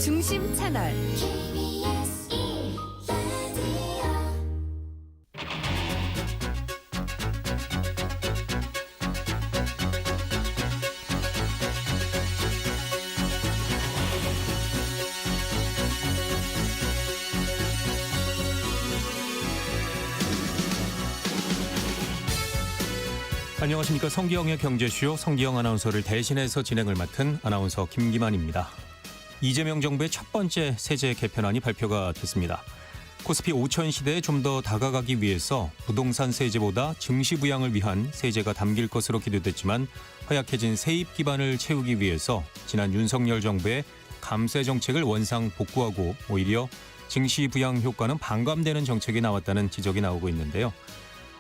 중심 채널. 안녕하십니까. 성기영의 경제쇼 성기영 아나운서를 대신해서 진행을 맡은 아나운서 김기만입니다. 이재명 정부의 첫 번째 세제 개편안이 발표가 됐습니다. 코스피 5천 시대에 좀 더 다가가기 위해서 부동산 세제보다 증시 부양을 위한 세제가 담길 것으로 기대됐지만 허약해진 세입 기반을 채우기 위해서 지난 윤석열 정부의 감세 정책을 원상 복구하고 오히려 증시 부양 효과는 반감되는 정책이 나왔다는 지적이 나오고 있는데요.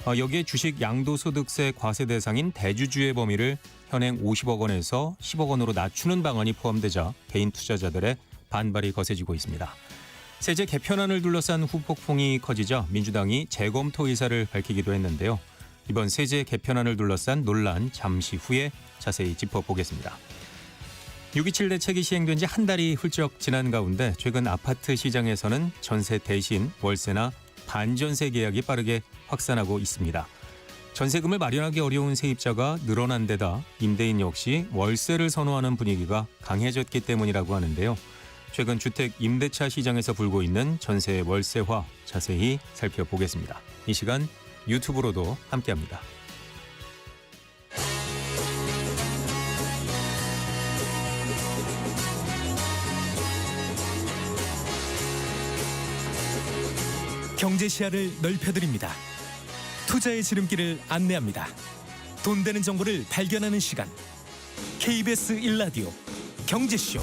여기에 주식 양도소득세 과세 대상인 대주주의 범위를 현행 50억 원에서 10억 원으로 낮추는 방안이 포함되자 개인 투자자들의 반발이 거세지고 있습니다. 세제 개편안을 둘러싼 후폭풍이 커지자 민주당이 재검토 의사를 밝히기도 했는데요. 이번 세제 개편안을 둘러싼 논란 잠시 후에 자세히 짚어보겠습니다. 6.27 대책이 시행된 지 한 달이 훌쩍 지난 가운데 최근 아파트 시장에서는 전세 대신 월세나 반전세 계약이 빠르게 확산하고 있습니다. 전세금을 마련하기 어려운 세입자가 늘어난 데다 임대인 역시 월세를 선호하는 분위기가 강해졌기 때문이라고 하는데요. 최근 주택 임대차 시장에서 불고 있는 전세 월세화 자세히 살펴보겠습니다. 이 시간 유튜브로도 함께합니다. 경제 시야를 넓혀드립니다. 투자의 지름길을 안내합니다. 돈 되는 정보를 발견하는 시간. KBS 1라디오 경제쇼.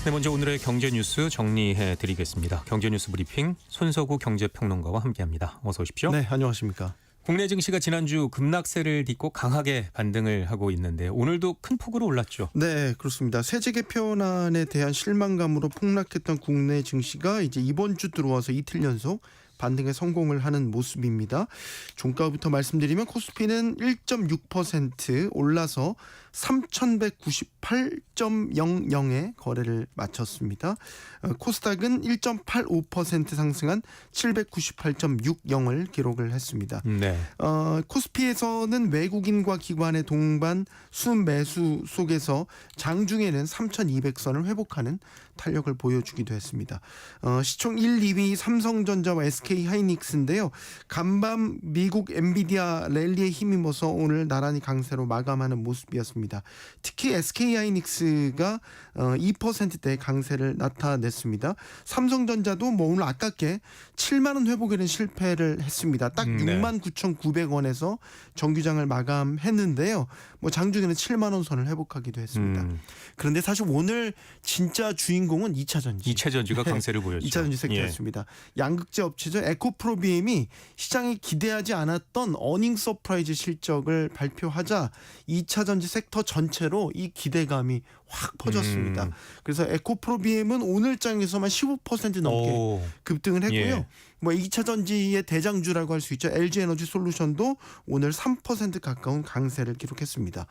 네, 먼저 오늘의 경제 뉴스 정리해 드리겠습니다. 경제 뉴스 브리핑 손석우 경제평론가와 함께합니다. 어서 오십시오. 네, 안녕하십니까. 국내 증시가 지난주 급락세를 딛고 강하게 반등을 하고 있는데 오늘도 큰 폭으로 올랐죠. 네, 그렇습니다. 세제 개편안에 대한 실망감으로 폭락했던 국내 증시가 이제 이번 주 들어와서 이틀 연속 반등에 성공을 하는 모습입니다. 종가부터 말씀드리면 코스피는 1.6% 올라서 3,198.00에 거래를 마쳤습니다. 코스닥은 1.85% 상승한 798.60을 기록을 했습니다. 네. 코스피에서는 외국인과 기관의 동반 순매수 속에서 장중에는 3,200선을 회복하는 탄력을 보여주기도 했습니다. 시총 1, 2위 삼성전자와 SK 하이닉스인데요. 간밤 미국 엔비디아 랠리에 힘입어서 오늘 나란히 강세로 마감하는 모습이었습니다. 특히 SK 하이닉스가 2%대 강세를 나타냈습니다. 삼성전자도 오늘 아깝게 7만 원 회복에는 실패를 했습니다. 딱 69,900원에서 정규장을 마감했는데요. 장중에는 7만 원 선을 회복하기도 했습니다. 그런데 사실 오늘 진짜 주인공은 2차전지. 2차전지가 강세를 보였죠. 2차전지 섹터였습니다. 양극재 업체죠. 에코프로비엠이 시장이 기대하지 않았던 어닝 서프라이즈 실적을 발표하자 2차전지 섹터 전체로 이 기대감이 확 퍼졌습니다. 그래서 에코프로비엠은 오늘장에서만 15% 넘게 급등을 했고요. 예. 2차전지의 대장주라고 할 수 있죠. LG에너지 솔루션도 오늘 3% 가까운 강세를 기록했습니다.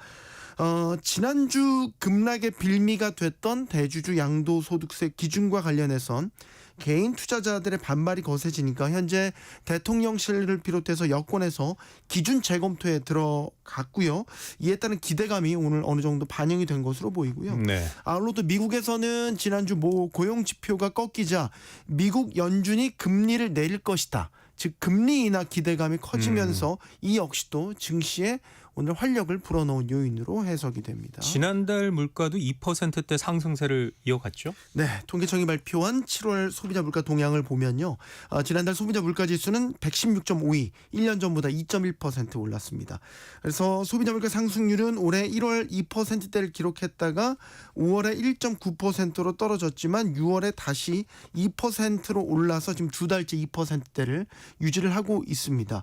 지난주 급락의 빌미가 됐던 대주주 양도소득세 기준과 관련해선 개인 투자자들의 반발이 거세지니까 현재 대통령실을 비롯해서 여권에서 기준 재검토에 들어갔고요. 이에 따른 기대감이 오늘 어느 정도 반영이 된 것으로 보이고요. 네. 아울러 또 미국에서는 지난주 고용 지표가 꺾이자 미국 연준이 금리를 내릴 것이다. 즉 금리 인하 기대감이 커지면서 이 역시도 증시에 오늘 활력을 불어넣은 요인으로 해석이 됩니다. 지난달 물가도 2%대 상승세를 이어갔죠? 네, 통계청이 발표한 7월 소비자 물가 동향을 보면요. 지난달 소비자 물가 지수는 116.5위, 1년 전보다 2.1% 올랐습니다. 그래서 소비자 물가 상승률은 올해 1월 2%대를 기록했다가 5월에 1.9%로 떨어졌지만 6월에 다시 2%로 올라서 지금 두 달째 2%대를 유지를 하고 있습니다.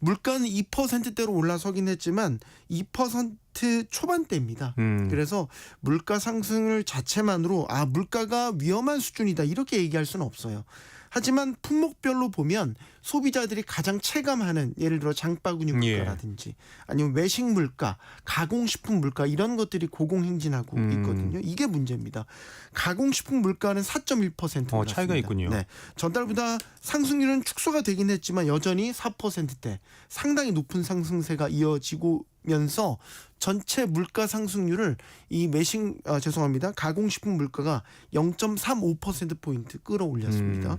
물가는 2%대로 올라서긴 했지만 2% 초반대입니다. 그래서 물가 상승을 자체만으로 물가가 위험한 수준이다 이렇게 얘기할 수는 없어요. 하지만 품목별로 보면 소비자들이 가장 체감하는 예를 들어 장바구니 물가라든지 아니면 외식 물가, 가공식품 물가 이런 것들이 고공행진하고 있거든요. 이게 문제입니다. 가공식품 물가는 4.1% 올랐습니다. 차이가 있군요. 네. 전달보다 상승률은 축소가 되긴 했지만 여전히 4%대 상당히 높은 상승세가 이어지면서 전체 물가 상승률을 이 가공식품 물가가 0.35%포인트 끌어올렸습니다.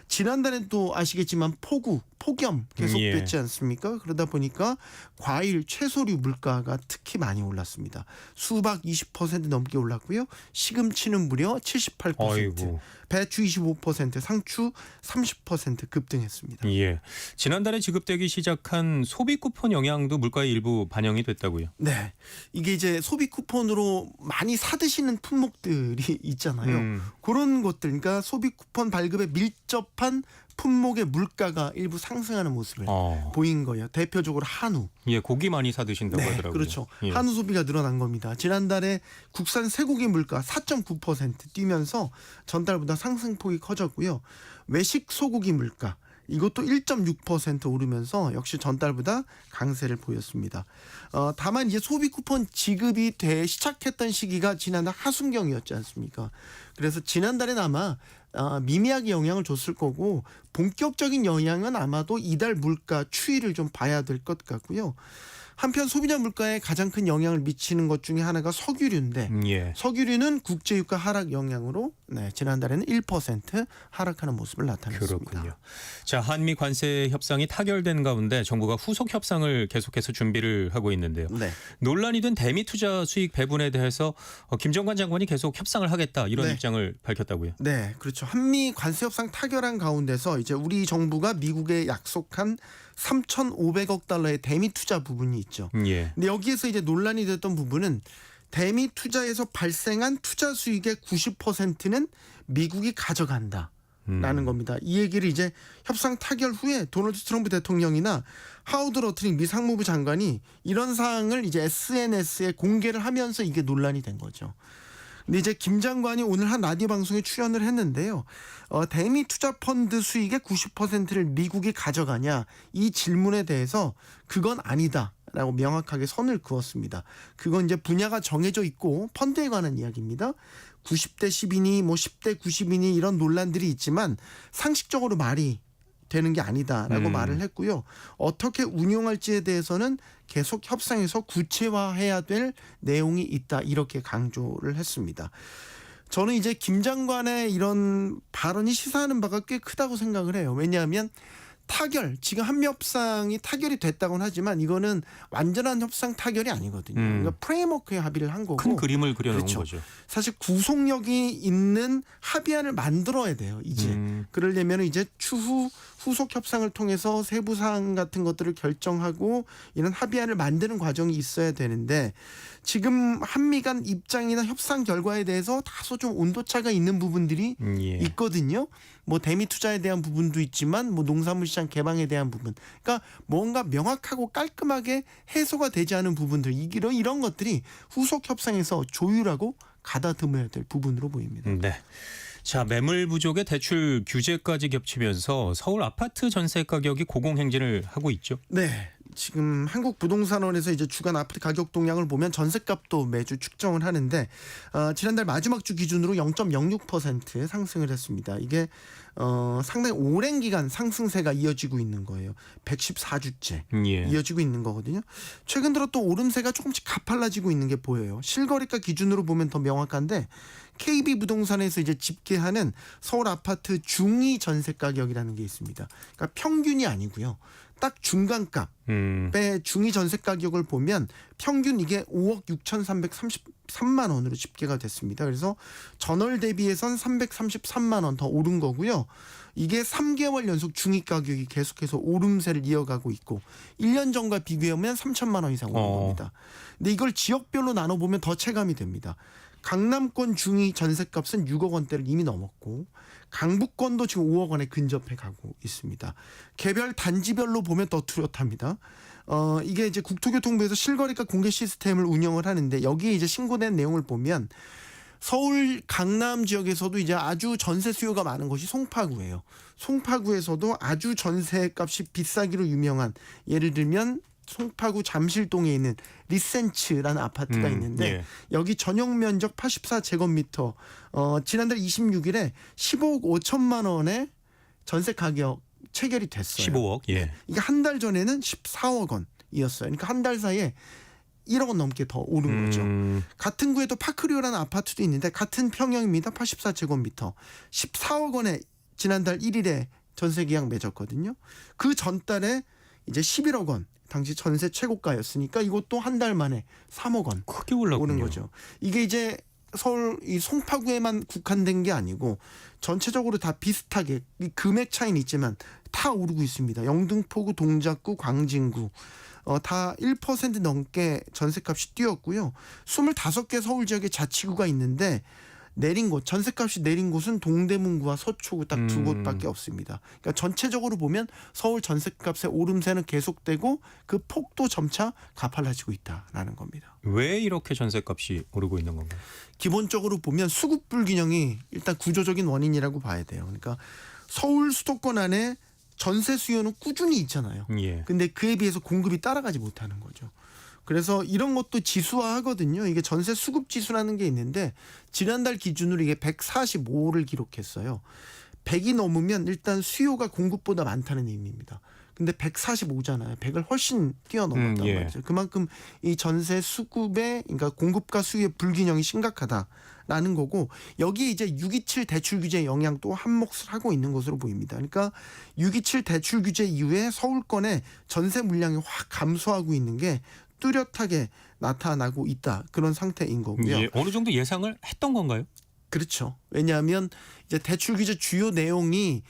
지난달엔 또 아시겠지만 폭염 계속됐지 않습니까? 그러다 보니까 과일, 채소류 물가가 특히 많이 올랐습니다. 수박 20% 넘게 올랐고요. 시금치는 무려 78%, 아이고. 배추 25%, 상추 30% 급등했습니다. 예. 지난달에 지급되기 시작한 소비 쿠폰 영향도 물가에 일부 반영이 됐다고요. 네. 이게 이제 소비 쿠폰으로 많이 사드시는 품목들이 있잖아요. 그런 것들, 그러니까 소비 쿠폰 발급에 밀접한 품목의 물가가 일부 상승하는 모습을 보인 거예요. 대표적으로 한우. 예, 고기 많이 사 드신다고 하더라고요. 그렇죠. 예. 한우 소비가 늘어난 겁니다. 지난달에 국산 쇠고기 물가 4.9% 뛰면서 전달보다 상승폭이 커졌고요. 외식 소고기 물가 이것도 1.6% 오르면서 역시 전달보다 강세를 보였습니다. 다만 이제 소비 쿠폰 지급이 시작했던 시기가 지난달 하순경이었지 않습니까? 그래서 지난달엔 아마 미미하게 영향을 줬을 거고 본격적인 영향은 아마도 이달 물가 추이를 좀 봐야 될 것 같고요. 한편 소비자 물가에 가장 큰 영향을 미치는 것 중에 하나가 석유류인데 석유류는 국제유가 하락 영향으로 지난달에는 1% 하락하는 모습을 나타냈습니다. 그렇군요. 자, 한미 관세 협상이 타결된 가운데 정부가 후속 협상을 계속해서 준비를 하고 있는데요. 논란이 된 대미 투자 수익 배분에 대해서 김정관 장관이 계속 협상을 하겠다 이런 입장을 밝혔다고요. 네, 그렇죠. 한미 관세 협상 타결한 가운데서 이제 우리 정부가 미국에 약속한 3,500억 달러의 대미 투자 부분이 있죠. 근데 여기에서 이제 논란이 됐던 부분은 대미 투자에서 발생한 투자 수익의 90%는 미국이 가져간다라는 겁니다. 이 얘기를 이제 협상 타결 후에 도널드 트럼프 대통령이나 하워드 러트링 미 상무부 장관이 이런 사항을 이제 SNS에 공개를 하면서 이게 논란이 된 거죠. 근데 이제 김 장관이 오늘 한 라디오 방송에 출연을 했는데요. 대미 투자 펀드 수익의 90%를 미국이 가져가냐 이 질문에 대해서 그건 아니다라고 명확하게 선을 그었습니다. 그건 이제 분야가 정해져 있고 펀드에 관한 이야기입니다. 90대 10이니 뭐 10대 90이니 이런 논란들이 있지만 상식적으로 말이 되는 게 아니다라고 말을 했고요. 어떻게 운용할지에 대해서는 계속 협상에서 구체화해야 될 내용이 있다 이렇게 강조를 했습니다. 저는 이제 김 장관의 이런 발언이 시사하는 바가 꽤 크다고 생각을 해요. 왜냐하면 지금 한미 협상이 타결이 됐다고는 하지만 이거는 완전한 협상 타결이 아니거든요. 그러니까 프레임워크에 합의를 한 거고 큰 그림을 그려놓은 거죠. 사실 구속력이 있는 합의안을 만들어야 돼요. 이제 그러려면 이제 추후 후속 협상을 통해서 세부 사항 같은 것들을 결정하고 이런 합의안을 만드는 과정이 있어야 되는데 지금 한미 간 입장이나 협상 결과에 대해서 다소 좀 온도차가 있는 부분들이 있거든요. 뭐 대미 투자에 대한 부분도 있지만 뭐 농산물 시장 개방에 대한 부분. 그러니까 뭔가 명확하고 깔끔하게 해소가 되지 않은 부분들 이런 것들이 후속 협상에서 조율하고 가다듬어야 될 부분으로 보입니다. 네. 자, 매물 부족에 대출 규제까지 겹치면서 서울 아파트 전세 가격이 고공행진을 하고 있죠. 네. 지금 한국부동산원에서 이제 주간 아파트 가격 동향을 보면 전세값도 매주 측정을 하는데 지난달 마지막 주 기준으로 0.06% 상승을 했습니다. 이게 상당히 오랜 기간 상승세가 이어지고 있는 거예요. 114주째 이어지고 있는 거거든요. 최근 들어 또 오름세가 조금씩 가팔라지고 있는 게 보여요. 실거래가 기준으로 보면 더 명확한데 KB부동산에서 이제 집계하는 서울 아파트 중위 전세 가격이라는 게 있습니다. 그러니까 평균이 아니고요. 딱 중간값의 중위 전세 가격을 보면 평균 이게 5억 6,333만 원으로 집계가 됐습니다. 그래서 전월 대비해선 333만 원 더 오른 거고요. 이게 3개월 연속 중위 가격이 계속해서 오름세를 이어가고 있고 1년 전과 비교하면 3천만 원 이상 오른 겁니다. 근데 이걸 지역별로 나눠보면 더 체감이 됩니다. 강남권 중위 전셋값은 6억 원대를 이미 넘었고 강북권도 지금 5억 원에 근접해 가고 있습니다. 개별 단지별로 보면 더 뚜렷합니다. 이게 이제 국토교통부에서 실거래가 공개 시스템을 운영을 하는데 여기에 이제 신고된 내용을 보면 서울 강남 지역에서도 이제 아주 전세 수요가 많은 곳이 송파구예요. 송파구에서도 아주 전세값이 비싸기로 유명한, 예를 들면 송파구 잠실동에 있는 리센츠라는 아파트가 있는데 예. 여기 전용 면적 84제곱미터 지난달 26일에 15억 5천만 원에 전세 가격 체결이 됐어요. 15억. 예. 이게 한 달 전에는 14억 원이었어요. 그러니까 한 달 사이에 1억 원 넘게 더 오른 거죠. 같은 구에도 파크리오라는 아파트도 있는데 같은 평형입니다. 84제곱미터. 14억 원에 지난달 1일에 전세 계약 맺었거든요. 그 전달에 이제 11억 원. 당시 전세 최고가였으니까 이것도 한 달 만에 3억 원 크게 올랐군요. 오는 거죠. 이게 이제 서울 이 송파구에만 국한된 게 아니고 전체적으로 다 비슷하게 이 금액 차이는 있지만 다 오르고 있습니다. 영등포구, 동작구, 광진구 다 1% 넘게 전세값이 뛰었고요. 25개 서울 지역에 자치구가 있는데 내린 곳, 전세값이 내린 곳은 동대문구와 서초구 딱 두 곳밖에 없습니다. 그러니까 전체적으로 보면 서울 전세값의 오름세는 계속되고 그 폭도 점차 가팔라지고 있다라는 겁니다. 왜 이렇게 전세값이 오르고 있는 건가요? 기본적으로 보면 수급 불균형이 일단 구조적인 원인이라고 봐야 돼요. 그러니까 서울 수도권 안에 전세 수요는 꾸준히 있잖아요. 예. 근데 그에 비해서 공급이 따라가지 못하는 거죠. 그래서 이런 것도 지수화하거든요. 이게 전세 수급 지수라는 게 있는데 지난달 기준으로 이게 145를 기록했어요. 100이 넘으면 일단 수요가 공급보다 많다는 의미입니다. 근데 145잖아요. 100을 훨씬 뛰어넘었단 예. 말이죠. 그만큼 이 전세 수급의, 그러니까 공급과 수요의 불균형이 심각하다라는 거고, 여기에 이제 627 대출 규제 영향도 한몫을 하고 있는 것으로 보입니다. 그러니까 627 대출 규제 이후에 서울권의 전세 물량이 확 감소하고 있는 게 뚜렷하게 나타나고 있다. 그런 상태인 거고요. 예. 어느 정도 예상을 했던 건가요? 그렇죠. 왜냐하면 이제 대출 규제 주요 내용이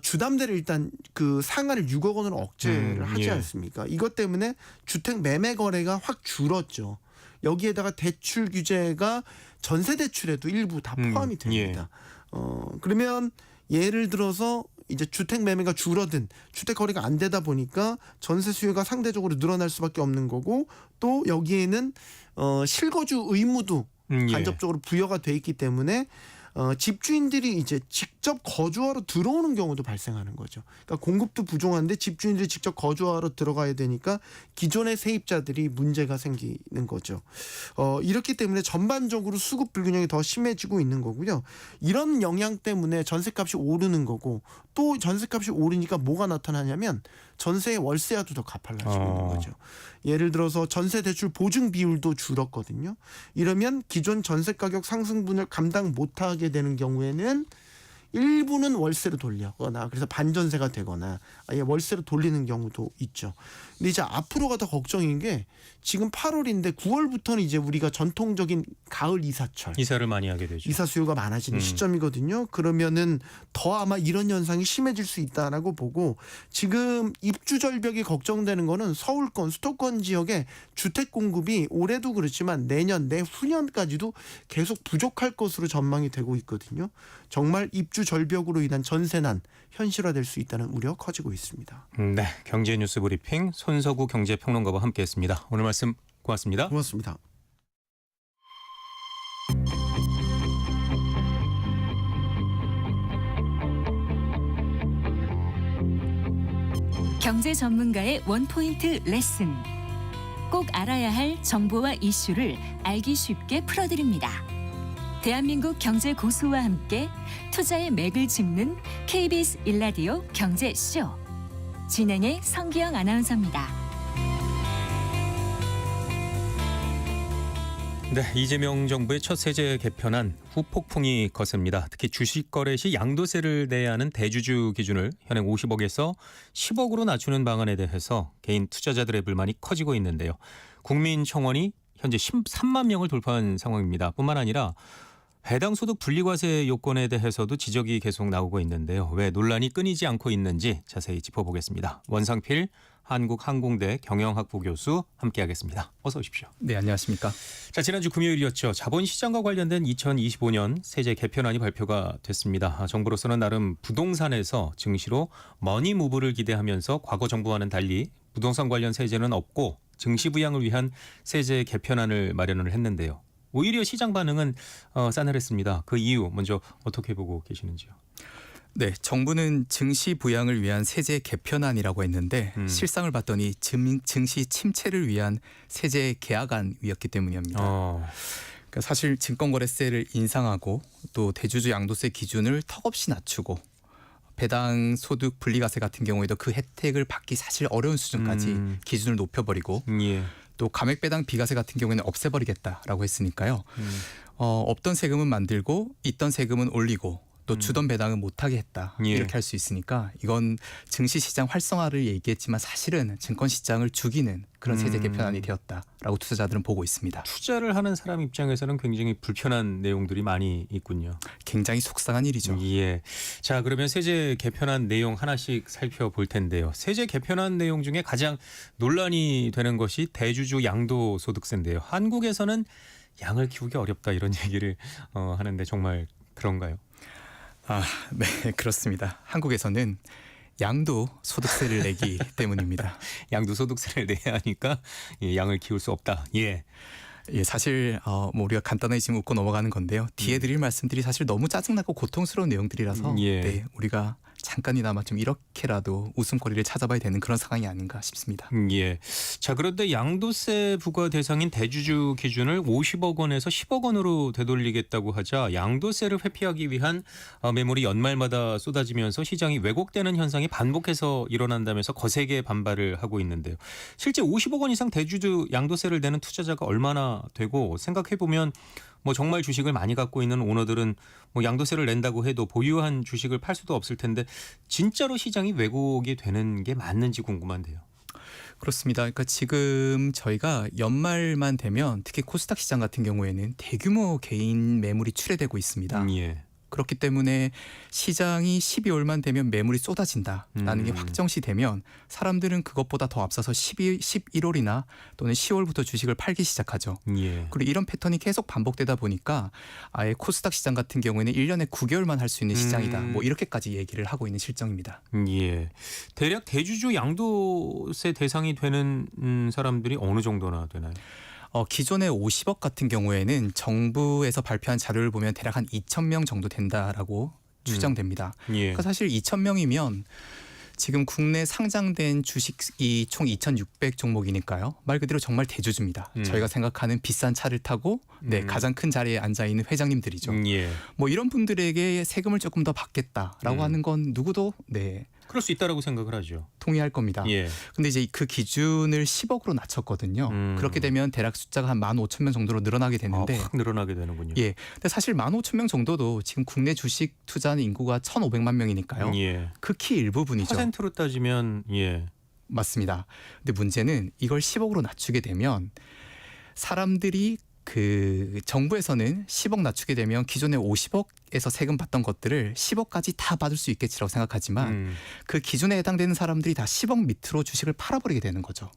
주담대를 일단 그 상한을 6억 원으로 억제를 하지 예. 않습니까? 이것 때문에 주택 매매 거래가 확 줄었죠. 여기에다가 대출 규제가 전세 대출에도 일부 다 포함이 됩니다. 그러면 예를 들어서 이제 주택 매매가 줄어든, 주택 거래가 안 되다 보니까 전세 수요가 상대적으로 늘어날 수밖에 없는 거고, 또 여기에는 실거주 의무도 예. 간접적으로 부여가 돼 있기 때문에 집주인들이 이제 직접 거주하러 들어오는 경우도 발생하는 거죠. 그러니까 공급도 부족한데 집주인들이 직접 거주하러 들어가야 되니까 기존의 세입자들이 문제가 생기는 거죠. 이렇기 때문에 전반적으로 수급 불균형이 더 심해지고 있는 거고요. 이런 영향 때문에 전세값이 오르는 거고, 또 전세값이 오르니까 뭐가 나타나냐면 전세의 월세와도 더 가팔라지고 있는 거죠. 예를 들어서 전세 대출 보증 비율도 줄었거든요. 이러면 기존 전세 가격 상승분을 감당 못하게 되는 경우에는 일부는 월세로 돌려거나, 그래서 반전세가 되거나 아예 월세로 돌리는 경우도 있죠. 근데 이제 앞으로가 더 걱정인 게 지금 8월인데 9월부터는 이제 우리가 전통적인 가을 이사철, 이사를 많이 하게 되죠. 이사 수요가 많아지는 시점이거든요. 그러면은 더 아마 이런 현상이 심해질 수 있다라고 보고, 지금 입주 절벽이 걱정되는 거는 서울권, 수도권 지역의 주택 공급이 올해도 그렇지만 내년, 내후년까지도 계속 부족할 것으로 전망이 되고 있거든요. 정말 입주 절벽으로 인한 전세난 현실화될 수 있다는 우려 커지고 있습니다. 네, 경제뉴스 브리핑 손석우 경제평론가와 함께했습니다. 오늘 말씀 고맙습니다. 고맙습니다. 경제 전문가의 원포인트 레슨. 꼭 알아야 할 정보와 이슈를 알기 쉽게 풀어드립니다. 대한민국 경제 고수와 함께 투자의 맥을 짚는 KBS 일라디오 경제쇼. 진행의 성기영 아나운서입니다. 네, 이재명 정부의 첫 세제 개편안 후폭풍이 거셉니다. 특히 주식 거래 시 양도세를 내야 하는 대주주 기준을 현행 50억에서 10억으로 낮추는 방안에 대해서 개인 투자자들의 불만이 커지고 있는데요. 국민청원이 현재 13만 명을 돌파한 상황입니다. 뿐만 아니라 해당 소득 분리과세 요건에 대해서도 지적이 계속 나오고 있는데요. 왜 논란이 끊이지 않고 있는지 자세히 짚어보겠습니다. 원상필 한국항공대 경영학부 교수 함께하겠습니다. 어서 오십시오. 네, 안녕하십니까. 자, 지난주 금요일이었죠. 자본시장과 관련된 2025년 세제 개편안이 발표가 됐습니다. 정부로서는 나름 부동산에서 증시로 머니무브를 기대하면서 과거 정부와는 달리 부동산 관련 세제는 없고 증시 부양을 위한 세제 개편안을 마련을 했는데요. 오히려 시장 반응은 싸늘했습니다. 그 이유 먼저 어떻게 보고 계시는지요? 네, 정부는 증시 부양을 위한 세제 개편안이라고 했는데 실상을 봤더니 증시 침체를 위한 세제 개혁안이었기 때문입니다. 그러니까 사실 증권거래세를 인상하고 또 대주주 양도세 기준을 턱없이 낮추고 배당 소득 분리과세 같은 경우에도 그 혜택을 받기 사실 어려운 수준까지 기준을 높여버리고 예. 또 감액 배당 비과세 같은 경우에는 없애버리겠다라고 했으니까요. 없던 세금은 만들고 있던 세금은 올리고 또 주던 배당은 못하게 했다. 예. 이렇게 할 수 있으니까 이건 증시시장 활성화를 얘기했지만 사실은 증권시장을 죽이는 그런 세제 개편안이 되었다라고 투자자들은 보고 있습니다. 투자를 하는 사람 입장에서는 굉장히 불편한 내용들이 많이 있군요. 굉장히 속상한 일이죠. 예. 자, 그러면 세제 개편안 내용 하나씩 살펴볼 텐데요. 세제 개편안 내용 중에 가장 논란이 되는 것이 대주주 양도소득세인데요. 한국에서는 양을 키우기 어렵다 이런 얘기를 하는데 정말 그런가요? 네, 그렇습니다. 한국에서는 양도 소득세를 내기 때문입니다. 양도소득세를 내야 하니까 양을 키울 수 없다. 예. 예, 사실 뭐 우리가 간단하게 지금 웃고 넘어가는 건데요. 뒤에 드릴 말씀들이 사실 너무 짜증나고 고통스러운 내용들이라서 예. 네, 우리가 잠깐이나마 좀 이렇게라도 웃음거리를 찾아봐야 되는 그런 상황이 아닌가 싶습니다. 예. 자, 그런데 양도세 부과 대상인 대주주 기준을 50억 원에서 10억 원으로 되돌리겠다고 하자 양도세를 회피하기 위한 매물이 연말마다 쏟아지면서 시장이 왜곡되는 현상이 반복해서 일어난다면서 거세게 반발을 하고 있는데요. 실제 50억 원 이상 대주주 양도세를 내는 투자자가 얼마나 되고 생각해 보면 뭐 정말 주식을 많이 갖고 있는 오너들은 뭐 양도세를 낸다고 해도 보유한 주식을 팔 수도 없을 텐데 진짜로 시장이 왜곡이 되는 게 맞는지 궁금한데요. 그렇습니다. 그러니까 지금 저희가 연말만 되면 특히 코스닥 시장 같은 경우에는 대규모 개인 매물이 출회되고 있습니다. 예. 그렇기 때문에 시장이 12월만 되면 매물이 쏟아진다라는 게 확정시 되면 사람들은 그것보다 더 앞서서 11월이나 또는 10월부터 주식을 팔기 시작하죠. 예. 그리고 이런 패턴이 계속 반복되다 보니까 아예 코스닥 시장 같은 경우에는 1년에 9개월만 할 수 있는 시장이다. 뭐 이렇게까지 얘기를 하고 있는 실정입니다. 예. 대략 대주주 양도세 대상이 되는 사람들이 어느 정도나 되나요? 기존의 50억 같은 경우에는 정부에서 발표한 자료를 보면 대략 한 2,000명 정도 된다라고 추정됩니다. 예. 그러니까 사실 2,000명이면 지금 국내 상장된 주식이 총 2,600 종목이니까요. 말 그대로 정말 대주주입니다. 저희가 생각하는 비싼 차를 타고 가장 큰 자리에 앉아 있는 회장님들이죠. 예. 뭐 이런 분들에게 세금을 조금 더 받겠다라고 하는 건 누구도 그럴 수 있다라고 생각을 하죠. 동의할 겁니다. 예. 근데 이제 그 기준을 10억으로 낮췄거든요. 그렇게 되면 대략 숫자가 한 15,000명 정도로 늘어나게 되는데 확 늘어나게 되는군요. 예. 근데 사실 15,000명 정도도 지금 국내 주식 투자하는 인구가 1,500만 명이니까요. 예. 극히 일부분이죠. 퍼센트로 따지면 예. 맞습니다. 근데 문제는 이걸 10억으로 낮추게 되면 사람들이 그 정부에서는 10억 낮추게 되면 기존에 50억에서 세금 받던 것들을 10억까지 다 받을 수 있겠지라고 생각하지만 그 기준에 해당되는 사람들이 다 10억 밑으로 주식을 팔아버리게 되는 거죠.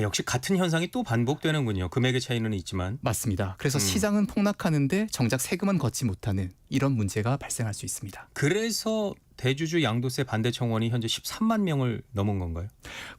역시 같은 현상이 또 반복되는군요. 금액의 차이는 있지만. 맞습니다. 그래서 시장은 폭락하는데 정작 세금은 걷지 못하는 이런 문제가 발생할 수 있습니다. 그래서 대주주 양도세 반대 청원이 현재 13만 명을 넘은 건가요?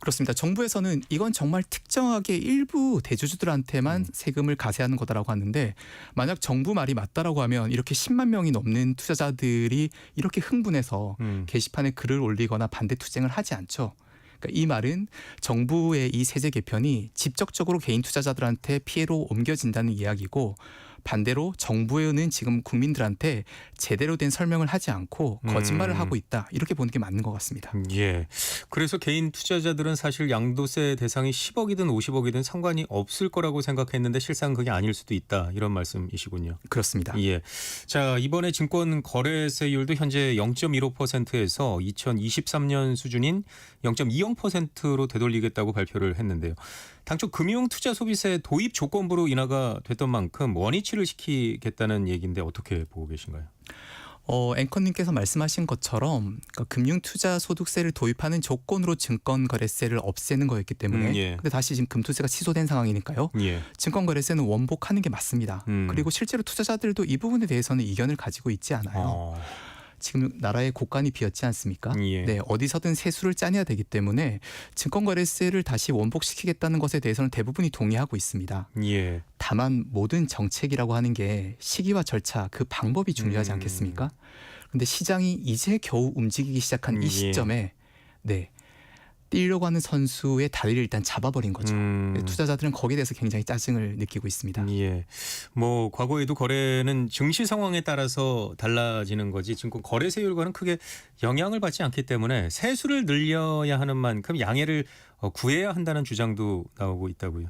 그렇습니다. 정부에서는 이건 정말 특정하게 일부 대주주들한테만 세금을 가세하는 거다라고 하는데 만약 정부 말이 맞다라고 하면 이렇게 10만 명이 넘는 투자자들이 이렇게 흥분해서 게시판에 글을 올리거나 반대 투쟁을 하지 않죠. 그러니까 이 말은 정부의 이 세제 개편이 직접적으로 개인 투자자들한테 피해로 옮겨진다는 이야기고 반대로 정부는 지금 국민들한테 제대로 된 설명을 하지 않고 거짓말을 하고 있다. 이렇게 보는 게 맞는 것 같습니다. 예. 그래서 개인 투자자들은 사실 양도세 대상이 10억이든 50억이든 상관이 없을 거라고 생각했는데 실상 그게 아닐 수도 있다. 이런 말씀이시군요. 그렇습니다. 예. 자, 이번에 증권 거래세율도 현재 0.15%에서 2023년 수준인 0.20%로 되돌리겠다고 발표를 했는데요. 당초 금융투자소비세 도입 조건부로 인하가 됐던 만큼 원위치를 시키겠다는 얘기인데 어떻게 보고 계신가요? 앵커님께서 말씀하신 것처럼 그러니까 금융투자소득세를 도입하는 조건으로 증권거래세를 없애는 거였기 때문에 예. 근데 다시 지금 금투세가 취소된 상황이니까요. 예. 증권거래세는 원복하는 게 맞습니다. 그리고 실제로 투자자들도 이 부분에 대해서는 이견을 가지고 있지 않아요. 지금 나라의 곳간이 비었지 않습니까? 예. 네, 어디서든 세수를 짜내야 되기 때문에 증권거래세를 다시 원복시키겠다는 것에 대해서는 대부분이 동의하고 있습니다. 예. 다만 모든 정책이라고 하는 게 시기와 절차, 그 방법이 중요하지 않겠습니까? 그런데 시장이 이제 겨우 움직이기 시작한 이 예. 시점에 네, 뛰려고 하는 선수의 다리를 일단 잡아버린 거죠. 투자자들은 거기에 대해서 굉장히 짜증을 느끼고 있습니다. 예. 뭐 과거에도 거래는 증시 상황에 따라서 달라지는 거지 증권 거래세율과는 크게 영향을 받지 않기 때문에 세수를 늘려야 하는 만큼 양해를 구해야 한다는 주장도 나오고 있다고요.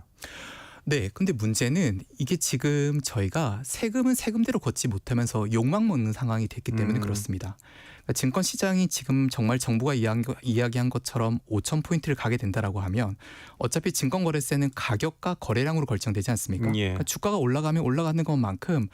네, 근데 문제는 이게 지금 저희가 세금은 세금대로 걷지 못하면서 욕망 먹는 상황이 됐기 때문에 그렇습니다. 그러니까 증권 시장이 지금 정말 정부가 이야기한 것처럼 5,000포인트를 가게 된다라고 하면 어차피 증권거래세는 가격과 거래량으로 결정되지 않습니까? 예. 그러니까 주가가 올라가면 올라가는 것만큼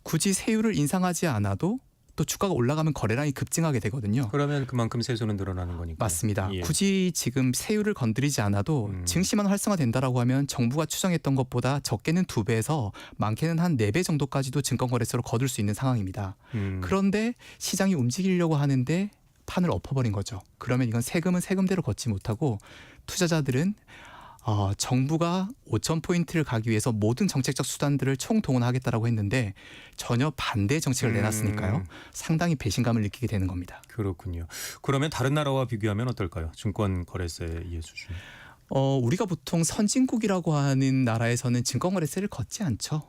굳이 세율을 인상하지 않아도 또 주가가 올라가면 거래량이 급증하게 되거든요. 그러면 그만큼 세수는 늘어나는 거니까. 맞습니다. 예. 굳이 지금 세율을 건드리지 않아도 증시만 활성화된다라고 하면 정부가 추정했던 것보다 적게는 2배에서 많게는 한 4배 정도까지도 증권거래세로 거둘 수 있는 상황입니다. 그런데 시장이 움직이려고 하는데 판을 엎어버린 거죠. 그러면 이건 세금은 세금대로 걷지 못하고 투자자들은 정부가 5,000포인트를 가기 위해서 모든 정책적 수단들을 총동원하겠다라고 했는데 전혀 반대 정책을 내놨으니까요. 상당히 배신감을 느끼게 되는 겁니다. 그렇군요. 그러면 다른 나라와 비교하면 어떨까요? 증권 거래세의 수준. 우리가 보통 선진국이라고 하는 나라에서는 증권거래세를 걷지 않죠.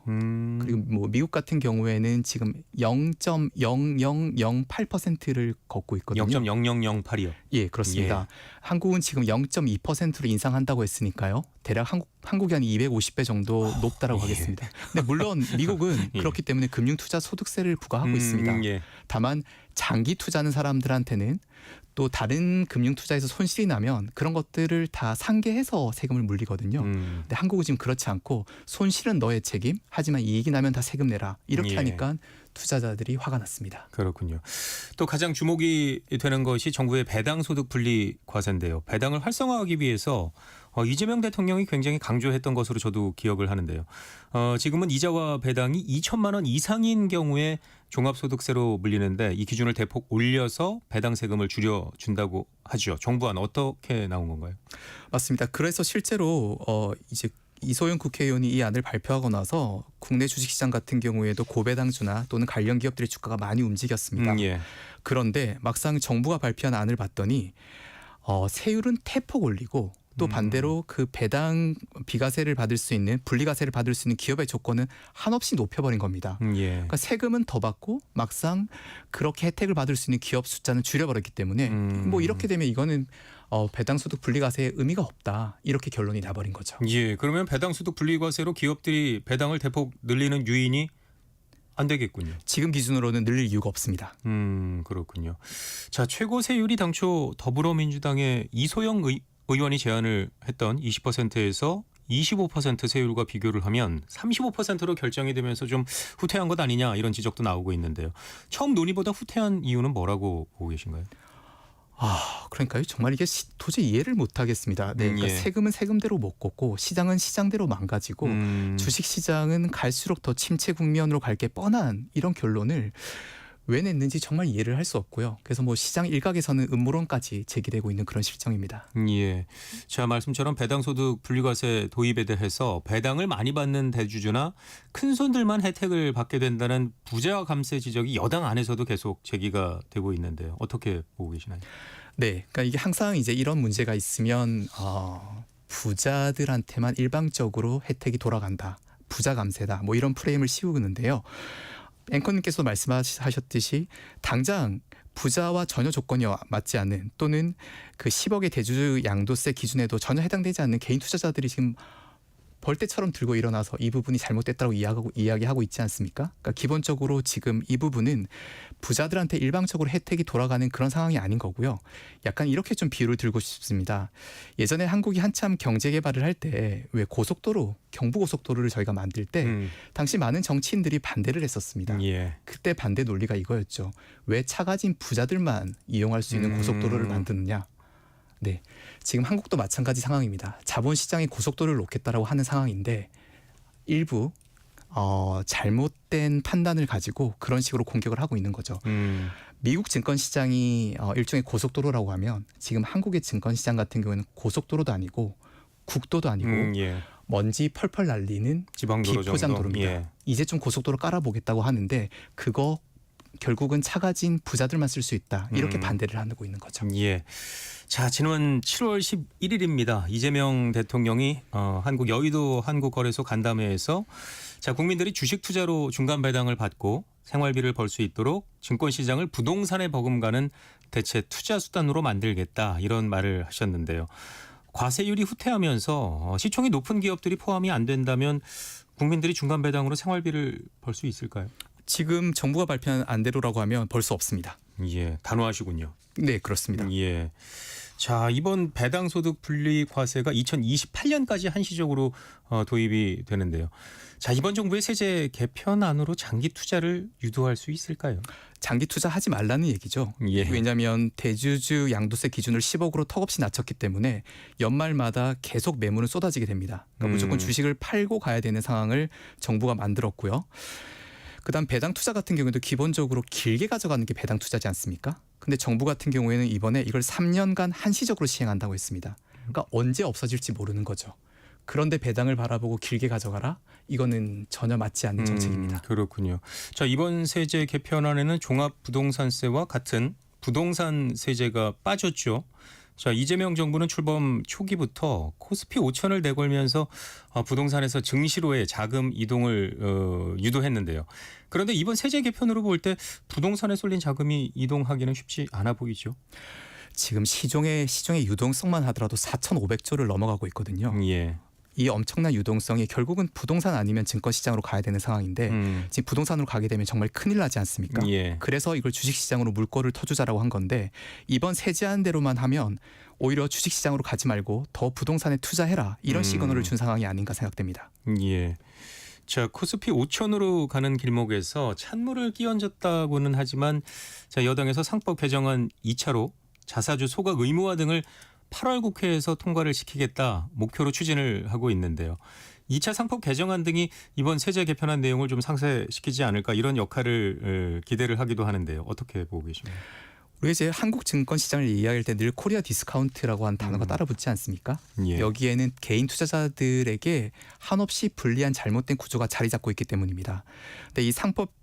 그리고 뭐 미국 같은 경우에는 지금 0.0008%를 걷고 있거든요. 0.0008이요. 예, 그렇습니다. 한국은 지금 0.2%로 인상한다고 했으니까요. 대략 한국이 한 250배 정도 높다라고 하겠습니다. 근데 물론 미국은 예. 그렇기 때문에 금융투자 소득세를 부과하고 있습니다. 예. 다만 장기 투자하는 사람들한테는 또 다른 금융 투자에서 손실이 나면 그런 것들을 다 상계해서 세금을 물리거든요. 근데 한국은 지금 그렇지 않고 손실은 너의 책임, 하지만 이익이 나면 다 세금 내라. 이렇게 예. 하니까 투자자들이 화가 났습니다. 그렇군요. 또 가장 주목이 되는 것이 정부의 배당 소득 분리 과세인데요. 배당을 활성화하기 위해서 이재명 대통령이 굉장히 강조했던 것으로 저도 기억을 하는데요. 지금은 이자와 배당이 2천만 원 이상인 경우에 종합소득세로 물리는데 이 기준을 대폭 올려서 배당 세금을 줄여준다고 하죠. 정부안 어떻게 나온 건가요? 맞습니다. 그래서 실제로 이제 이소영 국회의원이 이 안을 발표하고 나서 국내 주식시장 같은 경우에도 고배당주나 또는 관련 기업들의 주가가 많이 움직였습니다. 예. 그런데 막상 정부가 발표한 안을 봤더니 세율은 대폭 올리고 또 반대로 그 배당 비과세를 받을 수 있는 분리과세를 받을 수 있는 기업의 조건은 한없이 높여버린 겁니다. 예. 그러니까 세금은 더 받고 막상 그렇게 혜택을 받을 수 있는 기업 숫자는 줄여버렸기 때문에 뭐 이렇게 되면 이거는 배당소득 분리과세의 의미가 없다 이렇게 결론이 나버린 거죠. 예. 그러면 배당 소득 분리과세로 기업들이 배당을 대폭 늘리는 유인이 안 되겠군요. 지금 기준으로는 늘릴 이유가 없습니다. 그렇군요. 자, 최고 세율이 당초 더불어민주당의 이소영 의원이 제안을 했던 20%에서 25% 세율과 비교를 하면 35%로 결정이 되면서 좀 후퇴한 것 아니냐 이런 지적도 나오고 있는데요. 처음 논의보다 후퇴한 이유는 뭐라고 보고 계신가요? 그러니까요. 정말 이게 도저히 이해를 못하겠습니다. 네, 그러니까 예. 세금은 세금대로 못 걷고 시장은 시장대로 망가지고 주식시장은 갈수록 더 침체 국면으로 갈 게 뻔한 이런 결론을 왜 냈는지 정말 이해를 할 수 없고요. 그래서 뭐 시장 일각에서는 음모론까지 제기되고 있는 그런 실정입니다. 예. 자, 말씀처럼 배당소득 분리과세 도입에 대해서 배당을 많이 받는 대주주나 큰 손들만 혜택을 받게 된다는 부자 감세 지적이 여당 안에서도 계속 제기가 되고 있는데요. 어떻게 보고 계시나요? 네, 그러니까 이게 항상 이제 이런 문제가 있으면 부자들한테만 일방적으로 혜택이 돌아간다, 부자 감세다, 뭐 이런 프레임을 씌우는데요. 앵커님께서 말씀하셨듯이 당장 부자와 전혀 조건이 맞지 않는 또는 그 10억의 대주주 양도세 기준에도 전혀 해당되지 않는 개인 투자자들이 지금 벌떼처럼 들고 일어나서 이 부분이 잘못됐다고 이야기하고 있지 않습니까? 그러니까 기본적으로 지금 이 부분은 부자들한테 일방적으로 혜택이 돌아가는 그런 상황이 아닌 거고요. 약간 이렇게 좀 비유를 들고 싶습니다. 예전에 한국이 한참 경제 개발을 할 때 왜 고속도로, 경부고속도로를 저희가 만들 때 당시 많은 정치인들이 반대를 했었습니다. 예. 그때 반대 논리가 이거였죠. 왜 차 가진 부자들만 이용할 수 있는 고속도로를 만드느냐. 네, 지금 한국도 마찬가지 상황입니다. 자본시장에 고속도로를 놓겠다라고 하는 상황인데 일부 잘못된 판단을 가지고 그런 식으로 공격을 하고 있는 거죠. 미국 증권 시장이 일종의 고속도로라고 하면 지금 한국의 증권 시장 같은 경우에는 고속도로도 아니고 국도도 아니고 예. 먼지 펄펄 날리는 지방도로 비포장도로입니다. 예. 이제 좀 고속도로 깔아보겠다고 하는데 그거 결국은 차 가진 부자들만 쓸 수 있다. 이렇게 반대를 하고 있는 거죠. 예. 자, 지난 7월 11일입니다. 이재명 대통령이 한국 여의도 한국거래소 간담회에서 자, 국민들이 주식 투자로 중간 배당을 받고 생활비를 벌 수 있도록 증권시장을 부동산에 버금가는 대체 투자 수단으로 만들겠다 이런 말을 하셨는데요. 과세율이 후퇴하면서 시총이 높은 기업들이 포함이 안 된다면 국민들이 중간 배당으로 생활비를 벌 수 있을까요? 지금 정부가 발표한 안대로라고 하면 벌 수 없습니다. 예, 단호하시군요. 네, 그렇습니다. 예. 자, 이번 배당소득 분리 과세가 2028년까지 한시적으로 도입이 되는데요. 자, 이번 정부의 세제 개편안으로 장기 투자를 유도할 수 있을까요? 장기 투자하지 말라는 얘기죠. 예. 왜냐하면 대주주 양도세 기준을 10억으로 턱없이 낮췄기 때문에 연말마다 계속 매물은 쏟아지게 됩니다. 그러니까 무조건 주식을 팔고 가야 되는 상황을 정부가 만들었고요. 그다음 배당 투자 같은 경우에도 기본적으로 길게 가져가는 게 배당 투자지 않습니까? 근데 정부 같은 경우에는 이번에 이걸 3년간 한시적으로 시행한다고 했습니다. 그러니까 언제 없어질지 모르는 거죠. 그런데 배당을 바라보고 길게 가져가라? 이거는 전혀 맞지 않는 정책입니다. 그렇군요. 자, 이번 세제 개편안에는 종합부동산세와 같은 부동산 세제가 빠졌죠. 자, 이재명 정부는 출범 초기부터 코스피 5천을 내걸면서 부동산에서 증시로의 자금 이동을 유도했는데요. 그런데 이번 세제 개편으로 볼 때 부동산에 쏠린 자금이 이동하기는 쉽지 않아 보이죠. 지금 시중의 유동성만 하더라도 4,500조를 넘어가고 있거든요. 예. 이 엄청난 유동성이 결국은 부동산 아니면 증권시장으로 가야 되는 상황인데 지금 부동산으로 가게 되면 정말 큰일 나지 않습니까? 예. 그래서 이걸 주식시장으로 물꼬를 터주자라고 한 건데 이번 세제안대로만 하면 오히려 주식시장으로 가지 말고 더 부동산에 투자해라 이런 시그널을 준 상황이 아닌가 생각됩니다. 예. 자, 코스피 5천으로 가는 길목에서 찬물을 끼얹었다고는 하지만 자, 여당에서 상법 개정안 2차로 자사주 소각 의무화 등을 8월 국회에서 통과를 시키겠다 목표로 추진을 하고 있는데요. 2차 상법 개정안 등이 이번 세제 개편안 내용을 좀 상쇄시키지 않을까 이런 역할을 기대를 하기도 하는데요. 어떻게 보고 계십니까? 우리가 이제 한국 증권 시장을 이야기할 때 늘 코리아 디스카운트라고 한 단어가 따라붙지 않습니까? 예. 여기에는 개인 투자자들에게 한없이 불리한 잘못된 구조가 자리 잡고 있기 때문입니다. 근데 이 상법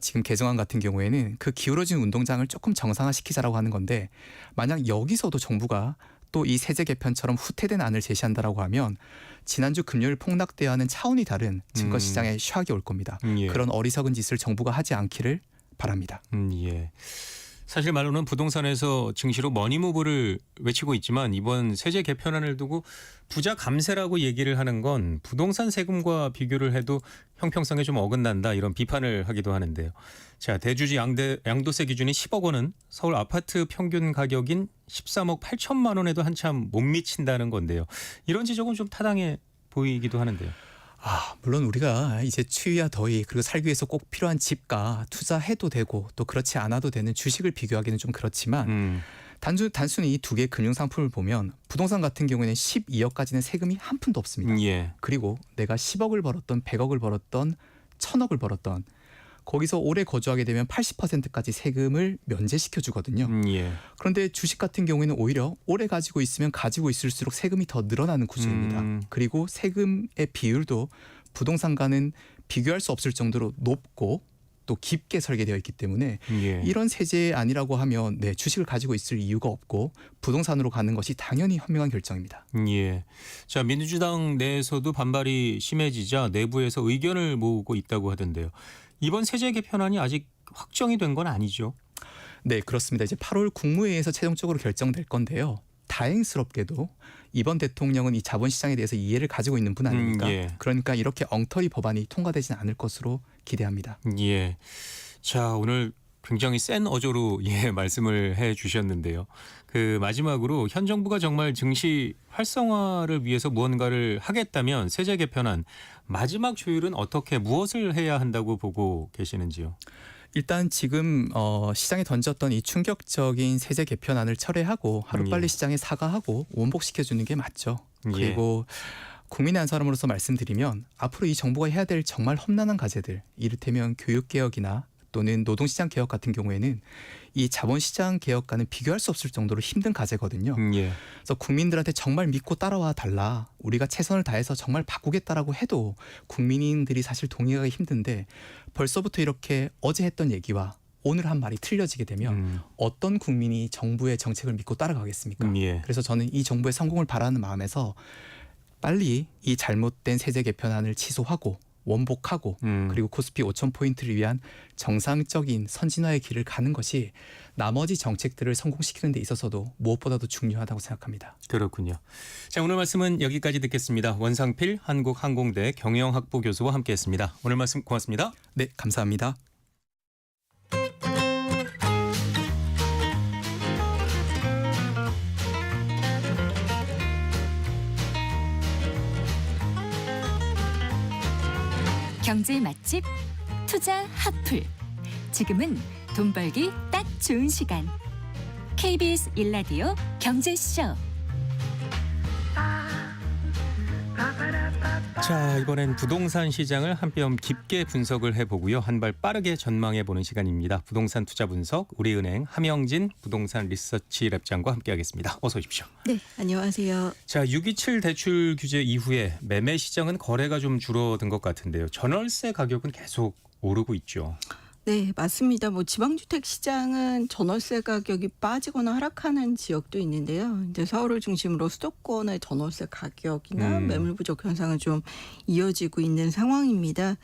지금 개정안 같은 경우에는 그 기울어진 운동장을 조금 정상화시키자라고 하는 건데 만약 여기서도 정부가 또 이 세제 개편처럼 후퇴된 안을 제시한다라고 하면 지난주 금요일 폭락대와는 차원이 다른 증권 시장에 샥이 올 겁니다. 예. 그런 어리석은 짓을 정부가 하지 않기를 바랍니다. 예. 사실 말로는 부동산에서 증시로 머니무브를 외치고 있지만 이번 세제 개편안을 두고 부자 감세라고 얘기를 하는 건 부동산 세금과 비교를 해도 형평성에 좀 어긋난다 이런 비판을 하기도 하는데요. 자, 대주주 양도세 기준이 10억 원은 서울 아파트 평균 가격인 13억 8천만 원에도 한참 못 미친다는 건데요. 이런 지적은 좀 타당해 보이기도 하는데요. 물론 우리가 이제 추위와 더위 그리고 살기 위해서 꼭 필요한 집과 투자해도 되고 또 그렇지 않아도 되는 주식을 비교하기는 좀 그렇지만 단순히 이 두 개의 금융 상품을 보면 부동산 같은 경우에는 12억까지는 세금이 한 푼도 없습니다. 예. 그리고 내가 10억을 벌었던 100억을 벌었던 1000억을 벌었던 거기서 오래 거주하게 되면 80%까지 세금을 면제시켜 주거든요. 예. 그런데 주식 같은 경우에는 오히려 오래 가지고 있으면 가지고 있을수록 세금이 더 늘어나는 구조입니다. 그리고 세금의 비율도 부동산과는 비교할 수 없을 정도로 높고 또 깊게 설계되어 있기 때문에 예. 이런 세제안이라고 하면 네, 주식을 가지고 있을 이유가 없고 부동산으로 가는 것이 당연히 현명한 결정입니다. 예. 자, 민주당 내에서도 반발이 심해지자 내부에서 의견을 모으고 있다고 하던데요. 이번 세제 개편안이 아직 확정이 된 건 아니죠? 네, 그렇습니다. 이제 8월 국무회의에서 최종적으로 결정될 건데요. 다행스럽게도 이번 대통령은 이 자본시장에 대해서 이해를 가지고 있는 분 아닙니까? 예. 그러니까 이렇게 엉터리 법안이 통과되지는 않을 것으로 기대합니다. 예. 자, 오늘 굉장히 센 어조로 말씀을 해 주셨는데요. 그 마지막으로 현 정부가 정말 증시 활성화를 위해서 무언가를 하겠다면 세제 개편안 마지막 조율은 어떻게 무엇을 해야 한다고 보고 계시는지요? 일단 지금 시장에 던졌던 이 충격적인 세제 개편안을 철회하고 하루빨리 시장에 사과하고 원복시켜주는 게 맞죠. 그리고 국민의 한 사람으로서 말씀드리면 앞으로 이 정부가 해야 될 정말 험난한 과제들, 이를테면 교육개혁이나 또는 노동시장 개혁 같은 경우에는 이 자본시장 개혁과는 비교할 수 없을 정도로 힘든 과제거든요. 예. 그래서 국민들한테 정말 믿고 따라와 달라, 우리가 최선을 다해서 정말 바꾸겠다라고 해도 국민들이 사실 동의하기 힘든데 벌써부터 이렇게 어제 했던 얘기와 오늘 한 말이 틀려지게 되면 어떤 국민이 정부의 정책을 믿고 따라가겠습니까? 예. 그래서 저는 이 정부의 성공을 바라는 마음에서 빨리 이 잘못된 세제 개편안을 취소하고 원복하고 그리고 코스피 5,000포인트를 위한 정상적인 선진화의 길을 가는 것이 나머지 정책들을 성공시키는 데 있어서도 무엇보다도 중요하다고 생각합니다. 그렇군요. 자, 오늘 말씀은 여기까지 듣겠습니다. 원상필 한국항공대 경영학부 교수와 함께했습니다. 오늘 말씀 고맙습니다. 네, 감사합니다. 경제 맛집 투자 핫플. 지금은 돈 벌기 딱 좋은 시간. KBS 1라디오 경제쇼. 자, 이번엔 부동산 시장을 한뼘 깊게 분석을 해보고요. 한 발 빠르게 전망해보는 시간입니다. 부동산 투자 분석 우리은행 함영진 부동산 리서치 랩장과 함께하겠습니다. 어서 오십시오. 네, 안녕하세요. 자, 627 대출 규제 이후에 매매 시장은 거래가 좀 줄어든 것 같은데요. 전월세 가격은 계속 오르고 있죠. 네, 맞습니다. 지방주택 시장은 전월세 가격이 빠지거나 하락하는 지역도 있는데요. 이제 서울을 중심으로 수도권의 전월세 가격이나 매물 부족 현상은 좀 이어지고 있는 상황입니다.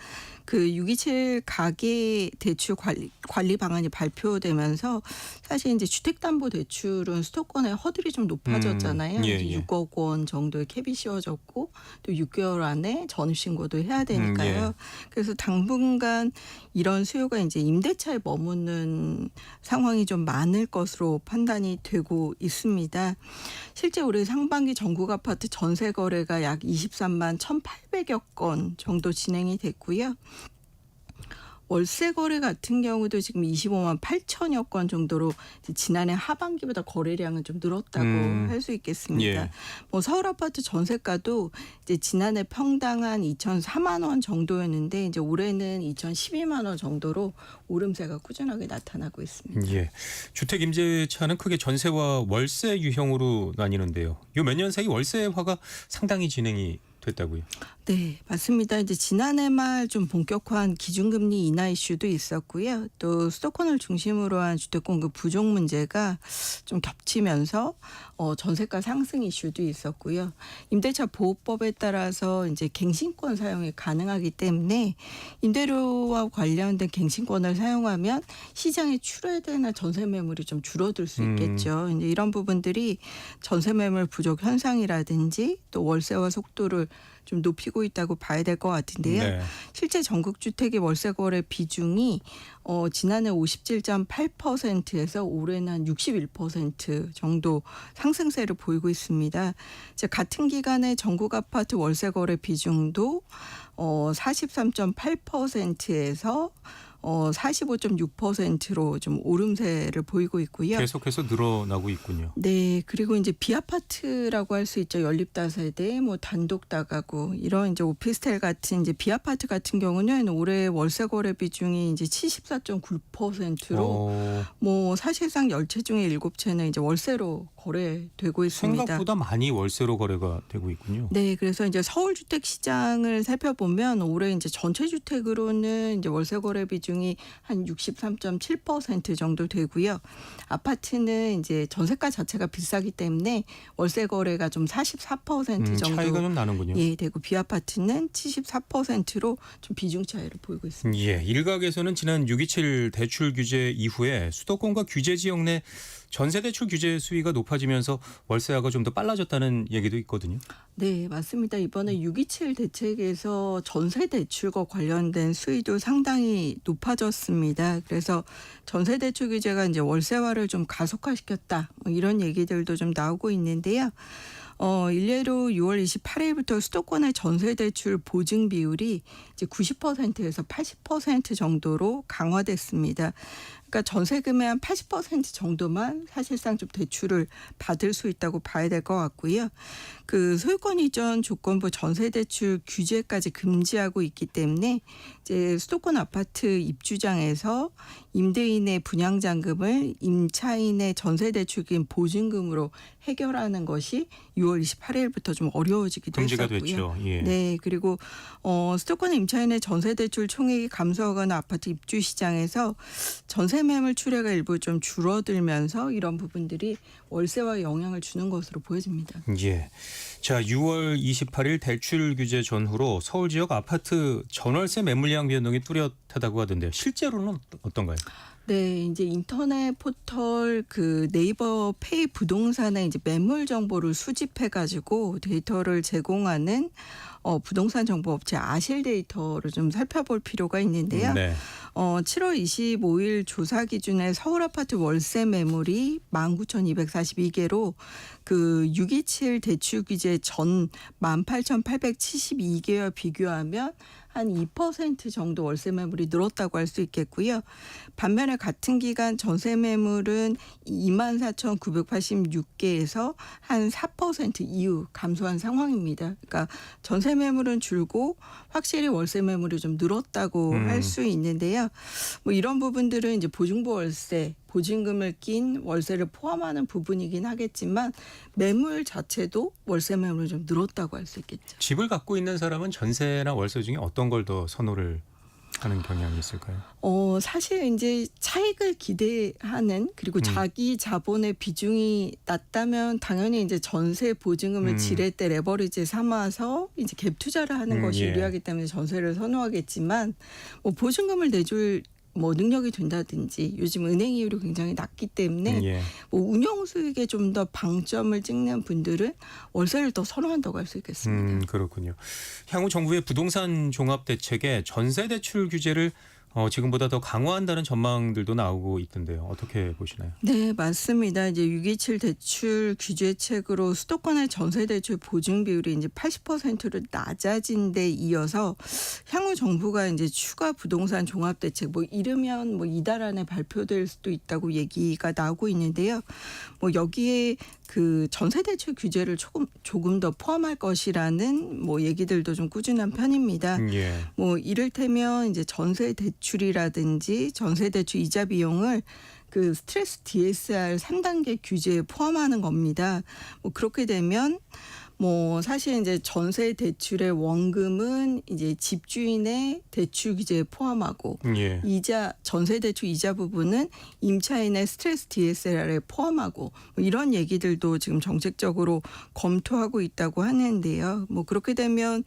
그 627 가계 대출 관리 방안이 발표되면서 사실 이제 주택담보대출은 수도권의 허들이 좀 높아졌잖아요. 예, 이제 예. 6억 원 정도의 캡이 씌워졌고 또 6개월 안에 전입신고도 해야 되니까요. 예. 그래서 당분간 이런 수요가 이제 임대차에 머무는 상황이 좀 많을 것으로 판단이 되고 있습니다. 실제 올해 상반기 전국 아파트 전세 거래가 약 23만 1,800여 건 정도 진행이 됐고요. 월세 거래 같은 경우도 지금 25만 8천여 건 정도로 지난해 하반기보다 거래량은 좀 늘었다고 할 수 있겠습니다. 예. 서울 아파트 전세가도 이제 지난해 평당 한 2,004만 원 정도였는데 이제 올해는 2,012만 원 정도로 오름세가 꾸준하게 나타나고 있습니다. 예. 주택 임대차는 크게 전세와 월세 유형으로 나뉘는데요. 요 몇 년 사이 월세화가 상당히 진행이 됐다고요. 네, 맞습니다. 이제 지난해 말 좀 본격화한 기준금리 인하 이슈도 있었고요. 또 수도권을 중심으로 한 주택 공급 부족 문제가 좀 겹치면서 전세가 상승 이슈도 있었고요. 임대차 보호법에 따라서 이제 갱신권 사용이 가능하기 때문에 임대료와 관련된 갱신권을 사용하면 시장에 출회되는 전세 매물이 좀 줄어들 수 있겠죠. 이제 이런 부분들이 전세 매물 부족 현상이라든지 또 월세화 속도를 좀 높이고 있다고 봐야 될 것 같은데요. 네. 실제 전국 주택의 월세 거래 비중이 지난해 57.8%에서 올해는 한 61% 정도 상승세를 보이고 있습니다. 같은 기간에 전국 아파트 월세 거래 비중도 43.8%에서 45.6%로 좀 오름세를 보이고 있고요. 계속해서 늘어나고 있군요. 네, 그리고 이제 비아파트라고 할 수 있죠. 연립다세대, 단독다가구 이런 이제 오피스텔 같은 이제 비아파트 같은 경우는 올해 월세 거래 비중이 이제 74.9%로 사실상 10채 중에 7채는 이제 월세로 거래되고 있습니다. 생각보다 많이 월세로 거래가 되고 있군요. 네, 그래서 이제 서울 주택 시장을 살펴보면 올해 이제 전체 주택으로는 이제 월세 거래 비중이 한 63.7% 정도 되고요. 아파트는 이제 전세가 자체가 비싸기 때문에 월세 거래가 좀 44% 정도 차이가 좀 나는군요. 예, 되고 비아파트는 74%로 좀 비중 차이를 보이고 있습니다. 예, 일각에서는 지난 627 대출 규제 이후에 수도권과 규제 지역 내 전세 대출 규제 수위가 높아지면서 월세화가 좀 더 빨라졌다는 얘기도 있거든요. 네, 맞습니다. 이번에 627 대책에서 전세 대출과 관련된 수위도 상당히 높아졌습니다. 그래서 전세 대출 규제가 이제 월세화를 좀 가속화시켰다. 이런 얘기들도 좀 나오고 있는데요. 일례로 6월 28일부터 수도권의 전세대출 보증 비율이 이제 90%에서 80% 정도로 강화됐습니다. 그러니까 그러니까 전세금의 한 80% 정도만 사실상 좀 대출을 받을 수 있다고 봐야 될 것 같고요. 그 소유권 이전 조건부 전세대출 규제까지 금지하고 있기 때문에 이제 수도권 아파트 입주장에서 임대인의 분양잔금을 임차인의 전세대출금 보증금으로 해결하는 것이 6월 28일부터 좀 어려워지기도 금지가 했었고요. 됐죠. 예. 네, 그리고 수도권 임차인의 전세대출 총액이 감소하거나 아파트 입주 시장에서 전세 매물 출회가 일부 좀 줄어들면서 이런 부분들이 월세와 영향을 주는 것으로 보여집니다. 예. 자, 6월 28일 대출 규제 전후로 서울 지역 아파트 전월세 매물량 변동이 뚜렷하다고 하던데요. 실제로는 어떤가요? 네, 이제 인터넷 포털 그 네이버 페이 부동산의 이제 매물 정보를 수집해 가지고 데이터를 제공하는 부동산 정보 업체 아실 데이터를 좀 살펴볼 필요가 있는데요. 네. 7월 25일 조사 기준에 서울 아파트 월세 매물이 19,242개로 그 627 대출 규제 전 18,872개와 비교하면 한 2% 정도 월세 매물이 늘었다고 할 수 있겠고요. 반면에 같은 기간 전세 매물은 24,986개에서 한 4% 이후 감소한 상황입니다. 그러니까 전세 매물은 줄고 확실히 월세 매물이 좀 늘었다고 할 수 있는데요. 뭐 이런 부분들은 이제 보증부 월세, 보증금을 낀 월세를 포함하는 부분이긴 하겠지만 매물 자체도 월세 매물이 좀 늘었다고 할 수 있겠죠. 집을 갖고 있는 사람은 전세나 월세 중에 어떤 걸 더 선호를 하는 경향이 있을까요? 사실 이제 차익을 기대하는 그리고 자기 자본의 비중이 낮다면 당연히 이제 전세 보증금을 지를 때 레버리지 삼아서 이제 갭 투자를 하는 것이 예. 유리하기 때문에 전세를 선호하겠지만 뭐 보증금을 내줄 뭐 능력이 된다든지 요즘 은행 이율이 굉장히 낮기 때문에 예. 뭐 운영 수익에 좀 더 방점을 찍는 분들은 월세를 더 선호한다고 할 수 있겠습니다. 그렇군요. 향후 정부의 부동산 종합 대책에 전세 대출 규제를 지금보다 더 강화한다는 전망들도 나오고 있던데요. 어떻게 보시나요? 네, 맞습니다. 이제 627 대출 규제책으로 수도권의 전세 대출 보증 비율이 이제 80%로 낮아진 데 이어서 향후 정부가 이제 추가 부동산 종합 대책 뭐 이르면 뭐 이달 안에 발표될 수도 있다고 얘기가 나오고 있는데요. 뭐 여기에 그 전세 대출 규제를 조금 더 포함할 것이라는 뭐 얘기들도 좀 꾸준한 편입니다. 예. 뭐 이를테면 이제 전세 대출이라든지 전세 대출 이자 비용을 그 스트레스 DSR 3단계 규제에 포함하는 겁니다. 뭐 그렇게 되면 뭐 사실 이제 전세 대출의 원금은 이제 집주인의 대출 규제에 포함하고 예. 이자 전세 대출 이자 부분은 임차인의 스트레스 DSR에 포함하고 뭐 이런 얘기들도 지금 정책적으로 검토하고 있다고 하는데요. 뭐 그렇게 되면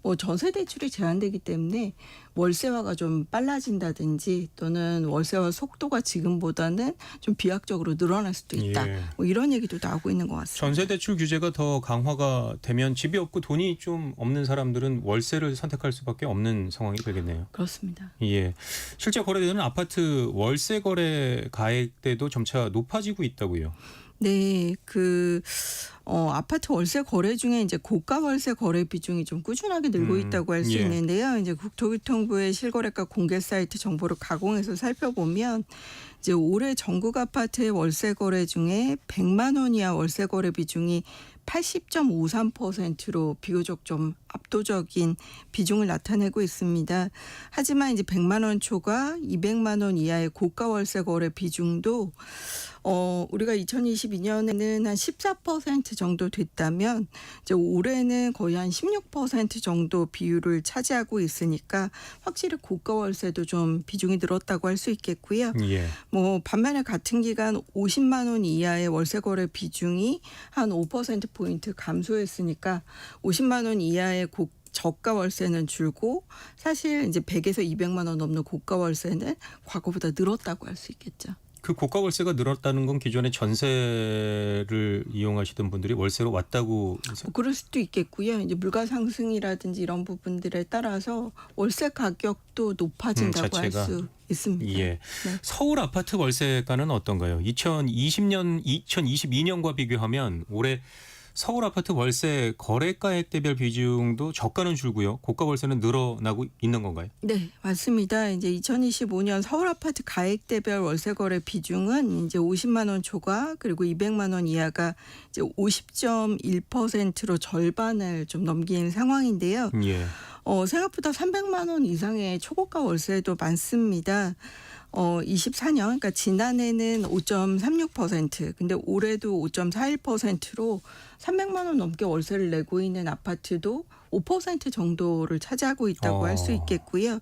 뭐 전세 대출이 제한되기 때문에 월세화가 좀 빨라진다든지 또는 월세화 속도가 지금보다는 좀 비약적으로 늘어날 수도 있다. 예. 뭐 이런 얘기도 나오고 있는 것 같습니다. 전세 대출 규제가 더 강화가 되면 집이 없고 돈이 좀 없는 사람들은 월세를 선택할 수밖에 없는 상황이 되겠네요. 그렇습니다. 예. 실제 거래되는 아파트 월세 거래 가액대도 점차 높아지고 있다고요. 네, 아파트 월세 거래 중에 이제 고가 월세 거래 비중이 좀 꾸준하게 늘고 있다고 할 수 예. 있는데요. 이제 국토교통부의 실거래가 공개 사이트 정보를 가공해서 살펴보면 이제 올해 전국 아파트의 월세 거래 중에 100만 원 이하 월세 거래 비중이 80.53%로 비교적 좀 압도적인 비중을 나타내고 있습니다. 하지만 이제 100만 원 초과 200만 원 이하의 고가 월세 거래 비중도 우리가 2022년에는 한 14% 정도 됐다면 이제 올해는 거의 한 16% 정도 비율을 차지하고 있으니까 확실히 고가 월세도 좀 비중이 늘었다고 할 수 있겠고요. 예. 뭐 반면에 같은 기간 50만 원 이하의 월세 거래 비중이 한 5%포인트 감소했으니까 50만 원 이하의 저가 월세는 줄고 사실 이제 100에서 200만 원 넘는 고가 월세는 과거보다 늘었다고 할 수 있겠죠. 그 고가 월세가 늘었다는 건 기존에 전세를 이용하시던 분들이 월세로 왔다고 해서 뭐 그럴 수도 있겠고요. 이제 물가 상승이라든지 이런 부분들에 따라서 월세 가격도 높아진다고 할 자체가. 수 있습니다. 예. 네. 서울 아파트 월세가는 어떤가요? 2022년과 비교하면 올해 서울 아파트 월세 거래가액 대별 비중도 저가는 줄고요. 고가 월세는 늘어나고 있는 건가요? 네, 맞습니다. 이제 2025년 서울 아파트 가액대별 월세 거래 비중은 이제 50만 원 초과 그리고 200만 원 이하가 이제 50.1%로 절반을 좀 넘긴 상황인데요. 예. 생각보다 300만 원 이상의 초고가 월세도 많습니다. 24년, 그러니까 지난해는 5.36%, 근데 올해도 5.41%로 300만 원 넘게 월세를 내고 있는 아파트도 5% 정도를 차지하고 있다고 할 수 있겠고요.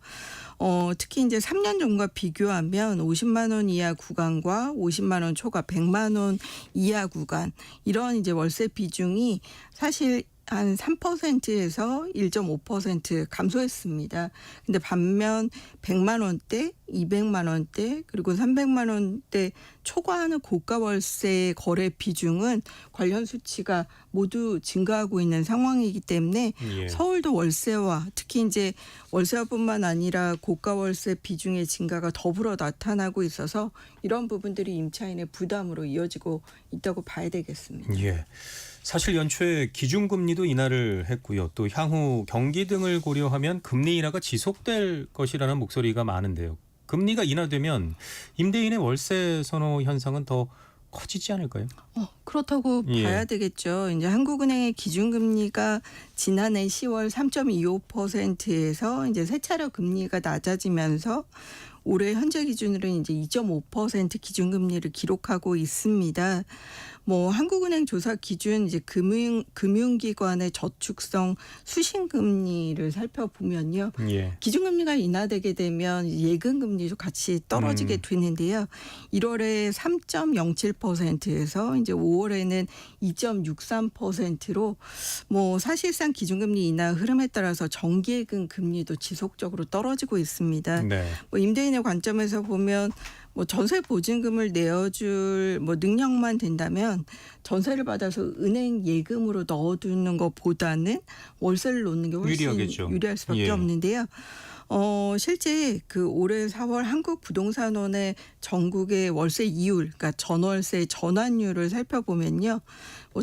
특히 이제 3년 전과 비교하면 50만 원 이하 구간과 50만 원 초과 100만 원 이하 구간 이런 이제 월세 비중이 사실 한 3%에서 1.5% 감소했습니다. 근데 반면 100만 원대, 200만 원대, 그리고 300만 원대 초과하는 고가 월세 거래 비중은 관련 수치가 모두 증가하고 있는 상황이기 때문에 예. 서울도 월세와 특히 이제 월세와뿐만 아니라 고가 월세 비중의 증가가 더불어 나타나고 있어서 이런 부분들이 임차인의 부담으로 이어지고 있다고 봐야 되겠습니다. 예. 사실 연초에 기준금리도 인하를 했고요. 또 향후 경기 등을 고려하면 금리 인하가 지속될 것이라는 목소리가 많은데요. 금리가 인하되면 임대인의 월세 선호 현상은 더 커지지 않을까요? 그렇다고 예. 봐야 되겠죠. 이제 한국은행의 기준금리가 지난해 10월 3.25%에서 이제 세 차례 금리가 낮아지면서 올해 현재 기준으로는 이제 2.5% 기준금리를 기록하고 있습니다. 한국은행 조사 기준 이제 금융기관의 저축성 수신금리를 살펴보면요. 예. 기준금리가 인하되게 되면 예금금리도 같이 떨어지게 되는데요. 1월에 3.07%에서 이제 5월에는 2.63%로 사실상 기준금리 인하 흐름에 따라서 정기예금 금리도 지속적으로 떨어지고 있습니다. 네. 임대인의 관점에서 보면 전세 보증금을 내어줄 능력만 된다면 전세를 받아서 은행 예금으로 넣어두는 것보다는 월세를 놓는 게 훨씬 유리하겠죠. 유리할 수밖에 예. 없는데요. 실제 올해 4월 한국부동산원의 전국의 월세 이율, 그러니까 전월세 전환율을 살펴보면요.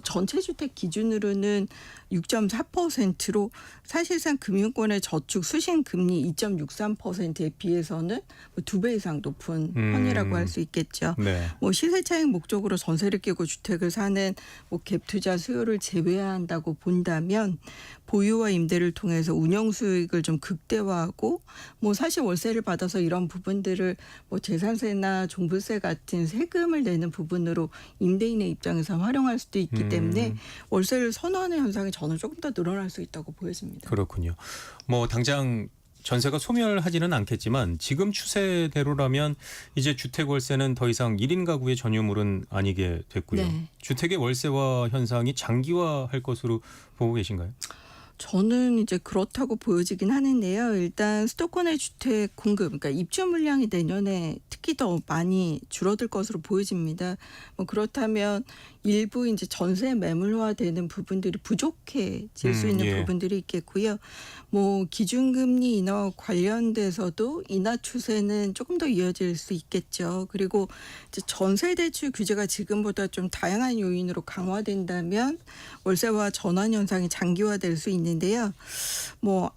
전체 주택 기준으로는 6.4%로 사실상 금융권의 저축 수신 금리 2.63%에 비해서는 2배 이상 높은 편이라고 할 수 있겠죠. 네. 시세 차익 목적으로 전세를 끼고 주택을 사는 갭 투자 수요를 제외한다고 본다면 보유와 임대를 통해서 운영 수익을 좀 극대화하고 사실 월세를 받아서 이런 부분들을 재산세나 종부세 같은 세금을 내는 부분으로 임대인의 입장에서 활용할 수도 있기 때문에 월세를 선호하는 현상이 저는 조금 더 늘어날 수 있다고 보여집니다. 그렇군요. 당장 전세가 소멸하지는 않겠지만 지금 추세대로라면 이제 주택 월세는 더 이상 1인 가구의 전유물은 아니게 됐고요. 네. 주택의 월세화 현상이 장기화할 것으로 보고 계신가요? 저는 이제 그렇다고 보여지긴 하는데요. 일단 수도권의 주택 공급, 그러니까 입주 물량이 내년에 특히 더 많이 줄어들 것으로 보여집니다. 그렇다면 일부 이제 전세 매물화되는 부분들이 부족해질 수 있는 예. 부분들이 있겠고요. 기준금리 인하와 관련돼서도 인하 추세는 조금 더 이어질 수 있겠죠. 그리고 이제 전세 대출 규제가 지금보다 좀 다양한 요인으로 강화된다면 월세와 전환 현상이 장기화될 수 있는데요.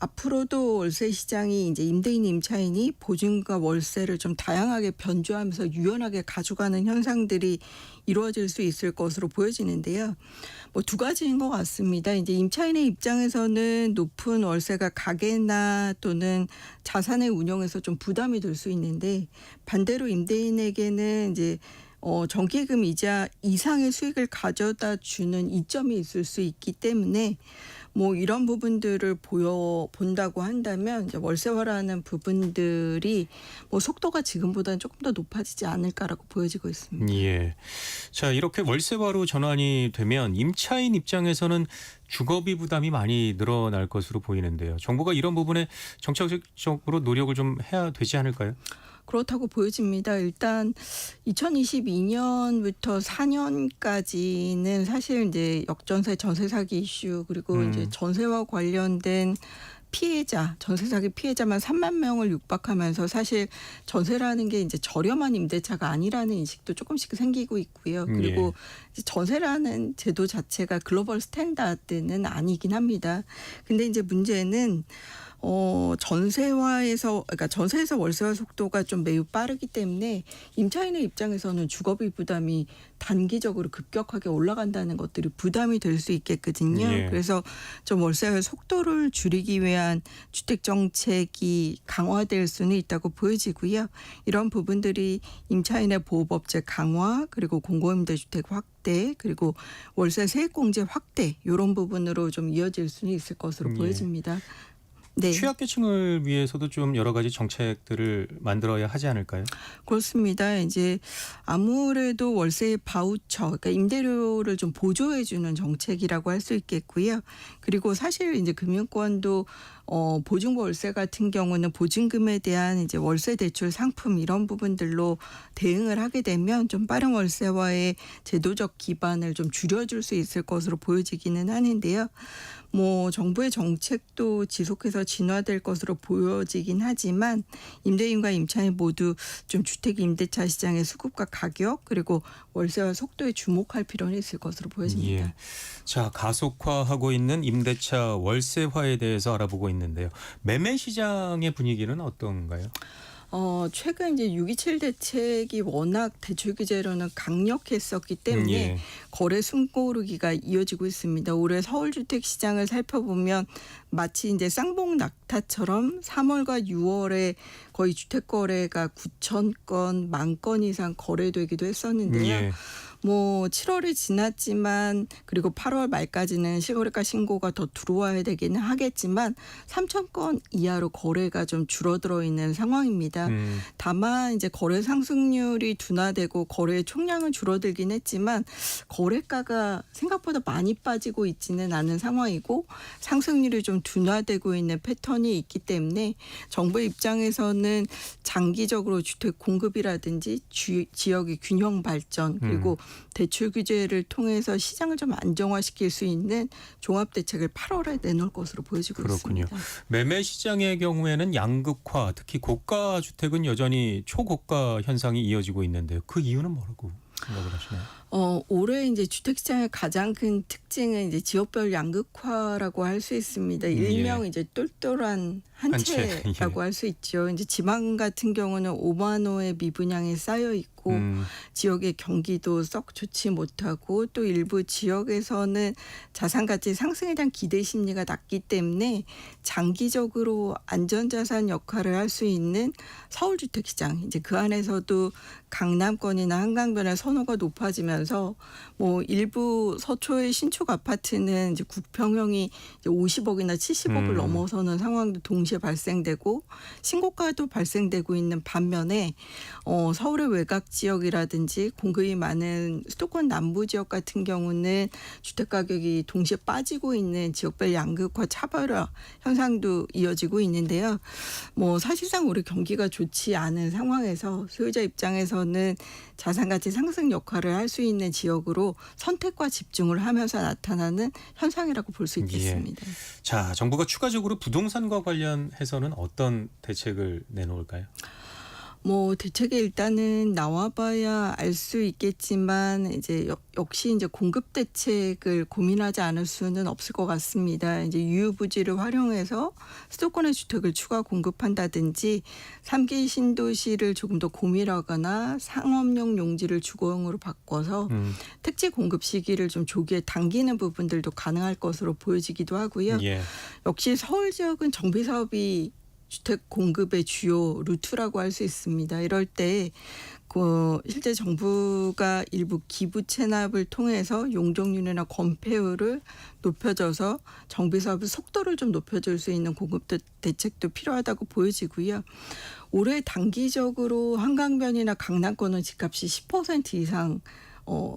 앞으로도 월세 시장이 이제 임대인 임차인이 보증과 월세를 좀 다양하게 변주하면서 유연하게 가져가는 현상들이 이루어질 수 있을 것으로 보여지는데요. 두 가지인 것 같습니다. 이제 임차인의 입장에서는 높은 월세가 가게나 또는 자산의 운영에서 좀 부담이 될 수 있는데 반대로 임대인에게는 이제 정기예금 이자 이상의 수익을 가져다 주는 이점이 있을 수 있기 때문에 이런 부분들을 본다고 한다면 이제 월세화라는 부분들이 속도가 지금보다는 조금 더 높아지지 않을까라고 보여지고 있습니다. 예. 자, 이렇게 월세화로 전환이 되면 임차인 입장에서는 주거비 부담이 많이 늘어날 것으로 보이는데요. 정부가 이런 부분에 정책적으로 노력을 좀 해야 되지 않을까요? 그렇다고 보여집니다. 일단 2022년부터 4년까지는 사실 이제 역전세 전세 사기 이슈 그리고 이제 전세와 관련된 피해자, 전세 사기 피해자만 3만 명을 육박하면서 사실 전세라는 게 이제 저렴한 임대차가 아니라는 인식도 조금씩 생기고 있고요. 그리고 이제 전세라는 제도 자체가 글로벌 스탠다드는 아니긴 합니다. 근데 이제 문제는 그러니까 전세에서 월세화 속도가 좀 매우 빠르기 때문에 임차인의 입장에서는 주거비 부담이 단기적으로 급격하게 올라간다는 것들이 부담이 될 수 있겠거든요. 예. 그래서 좀 월세화 속도를 줄이기 위한 주택 정책이 강화될 수는 있다고 보여지고요. 이런 부분들이 임차인의 보호법제 강화, 그리고 공공임대주택 확대, 그리고 월세 세액공제 확대 이런 부분으로 좀 이어질 수는 있을 것으로 예. 보여집니다. 네. 취약계층을 위해서도 좀 여러 가지 정책들을 만들어야 하지 않을까요? 그렇습니다. 이제 아무래도 월세 바우처, 그러니까 임대료를 좀 보조해 주는 정책이라고 할 수 있겠고요. 그리고 사실 이제 금융권도 보증부 월세 같은 경우는 보증금에 대한 이제 월세 대출 상품 이런 부분들로 대응을 하게 되면 좀 빠른 월세화의 제도적 기반을 좀 줄여줄 수 있을 것으로 보여지기는 하는데요. 정부의 정책도 지속해서 진화될 것으로 보여지긴 하지만 임대인과 임차인 모두 좀 주택 임대차 시장의 수급과 가격 그리고 월세화 속도에 주목할 필요는 있을 것으로 보여집니다. 예. 자, 가속화하고 있는 임대차 월세화에 대해서 알아보고 있는데요. 매매 시장의 분위기는 어떤가요? 최근 이제 6.27 대책이 워낙 대출 규제로는 강력했었기 때문에 예. 거래 숨고르기가 이어지고 있습니다. 올해 서울 주택 시장을 살펴보면 마치 이제 쌍봉 낙타처럼 3월과 6월에 거의 주택 거래가 9천 건, 10,000건 이상 거래되기도 했었는데요. 예. 7월이 지났지만 그리고 8월 말까지는 실거래가 신고가 더 들어와야 되기는 하겠지만 3,000건 이하로 거래가 좀 줄어들어 있는 상황입니다. 다만 이제 거래 상승률이 둔화되고 거래의 총량은 줄어들긴 했지만 거래가가 생각보다 많이 빠지고 있지는 않은 상황이고 상승률이 좀 둔화되고 있는 패턴이 있기 때문에 정부 입장에서는 장기적으로 주택 공급이라든지 지역의 균형 발전 그리고 대출 규제를 통해서 시장을 좀 안정화시킬 수 있는 종합 대책을 8월에 내놓을 것으로 보여지고 그렇군요. 있습니다. 매매 시장의 경우에는 양극화, 특히 고가 주택은 여전히 초고가 현상이 이어지고 있는데요. 그 이유는 뭐라고 생각을 하시나요? 올해 이제 주택 시장의 가장 큰 특징은 이제 지역별 양극화라고 할 수 있습니다. 일명 이제 똘똘한 한 채라고 할 수 있죠. 이제 지방 같은 경우는 5만 호의 미분양이 쌓여 있고 지역의 경기도 썩 좋지 못하고 또 일부 지역에서는 자산 가치 상승에 대한 기대 심리가 낮기 때문에 장기적으로 안전자산 역할을 할 수 있는 서울 주택 시장 이제 그 안에서도 강남권이나 한강변의 선호가 높아지면서 일부 서초의 신축 아파트는 이제 국평형이 이제 50억이나 70억을 넘어서는 상황도 동시에 발생되고 신고가도 발생되고 있는 반면에 서울의 외곽 지역이라든지 공급이 많은 수도권 남부 지역 같은 경우는 주택 가격이 동시에 빠지고 있는 지역별 양극화 차별화 현상도 이어지고 있는데요. 사실상 우리 경기가 좋지 않은 상황에서 소유자 입장에서는 자산가치 상승 역할을 할 수 있는 지역으로 선택과 집중을 하면서 나타나는 현상이라고 볼 수 있겠습니다. 예. 자, 정부가 추가적으로 부동산과 관련해서는 어떤 대책을 내놓을까요? 대책이 일단은 나와봐야 알 수 있겠지만 이제 역시 이제 공급 대책을 고민하지 않을 수는 없을 것 같습니다. 이제 유휴부지를 활용해서 수도권의 주택을 추가 공급한다든지 3기 신도시를 조금 더 고밀하거나 상업용 용지를 주거용으로 바꿔서 택지 공급 시기를 좀 조기에 당기는 부분들도 가능할 것으로 보여지기도 하고요. 예. 역시 서울 지역은 정비 사업이 주택 공급의 주요 루트라고 할 수 있습니다. 이럴 때 실제 정부가 일부 기부 체납을 통해서 용적률이나 건폐율을 높여줘서 정비 사업의 속도를 좀 높여줄 수 있는 공급 대책도 필요하다고 보여지고요. 올해 단기적으로 한강변이나 강남권은 집값이 10% 이상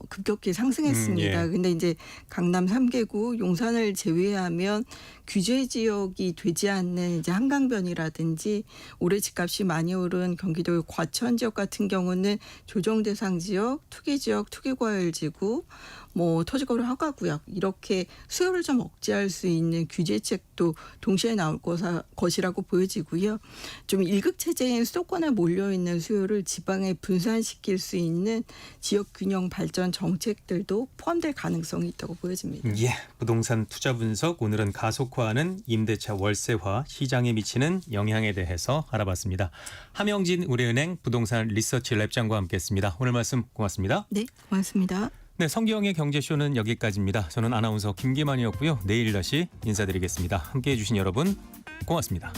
급격히 상승했습니다. 예. 근데 이제 강남 3개구 용산을 제외하면 규제 지역이 되지 않는 이제 한강변이라든지 올해 집값이 많이 오른 경기도 과천 지역 같은 경우는 조정 대상 지역, 투기 지역, 투기 과열지구, 뭐 토지거래 허가구역 이렇게 수요를 좀 억제할 수 있는 규제책도 동시에 나올 것이라고 보여지고요. 좀 일극 체제인 수도권에 몰려 있는 수요를 지방에 분산시킬 수 있는 지역 균형 발전 정책들도 포함될 가능성이 있다고 보여집니다. 예, 부동산 투자 분석 오늘은 가속화하는 임대차 월세화 시장에 미치는 영향에 대해서 알아봤습니다. 함영진 우리은행 부동산 리서치 랩장과 함께했습니다. 오늘 말씀 고맙습니다. 네, 고맙습니다. 네, 성기영의 경제쇼는 여기까지입니다. 저는 아나운서 김기만이었고요. 내일 다시 인사드리겠습니다. 함께해 주신 여러분 고맙습니다.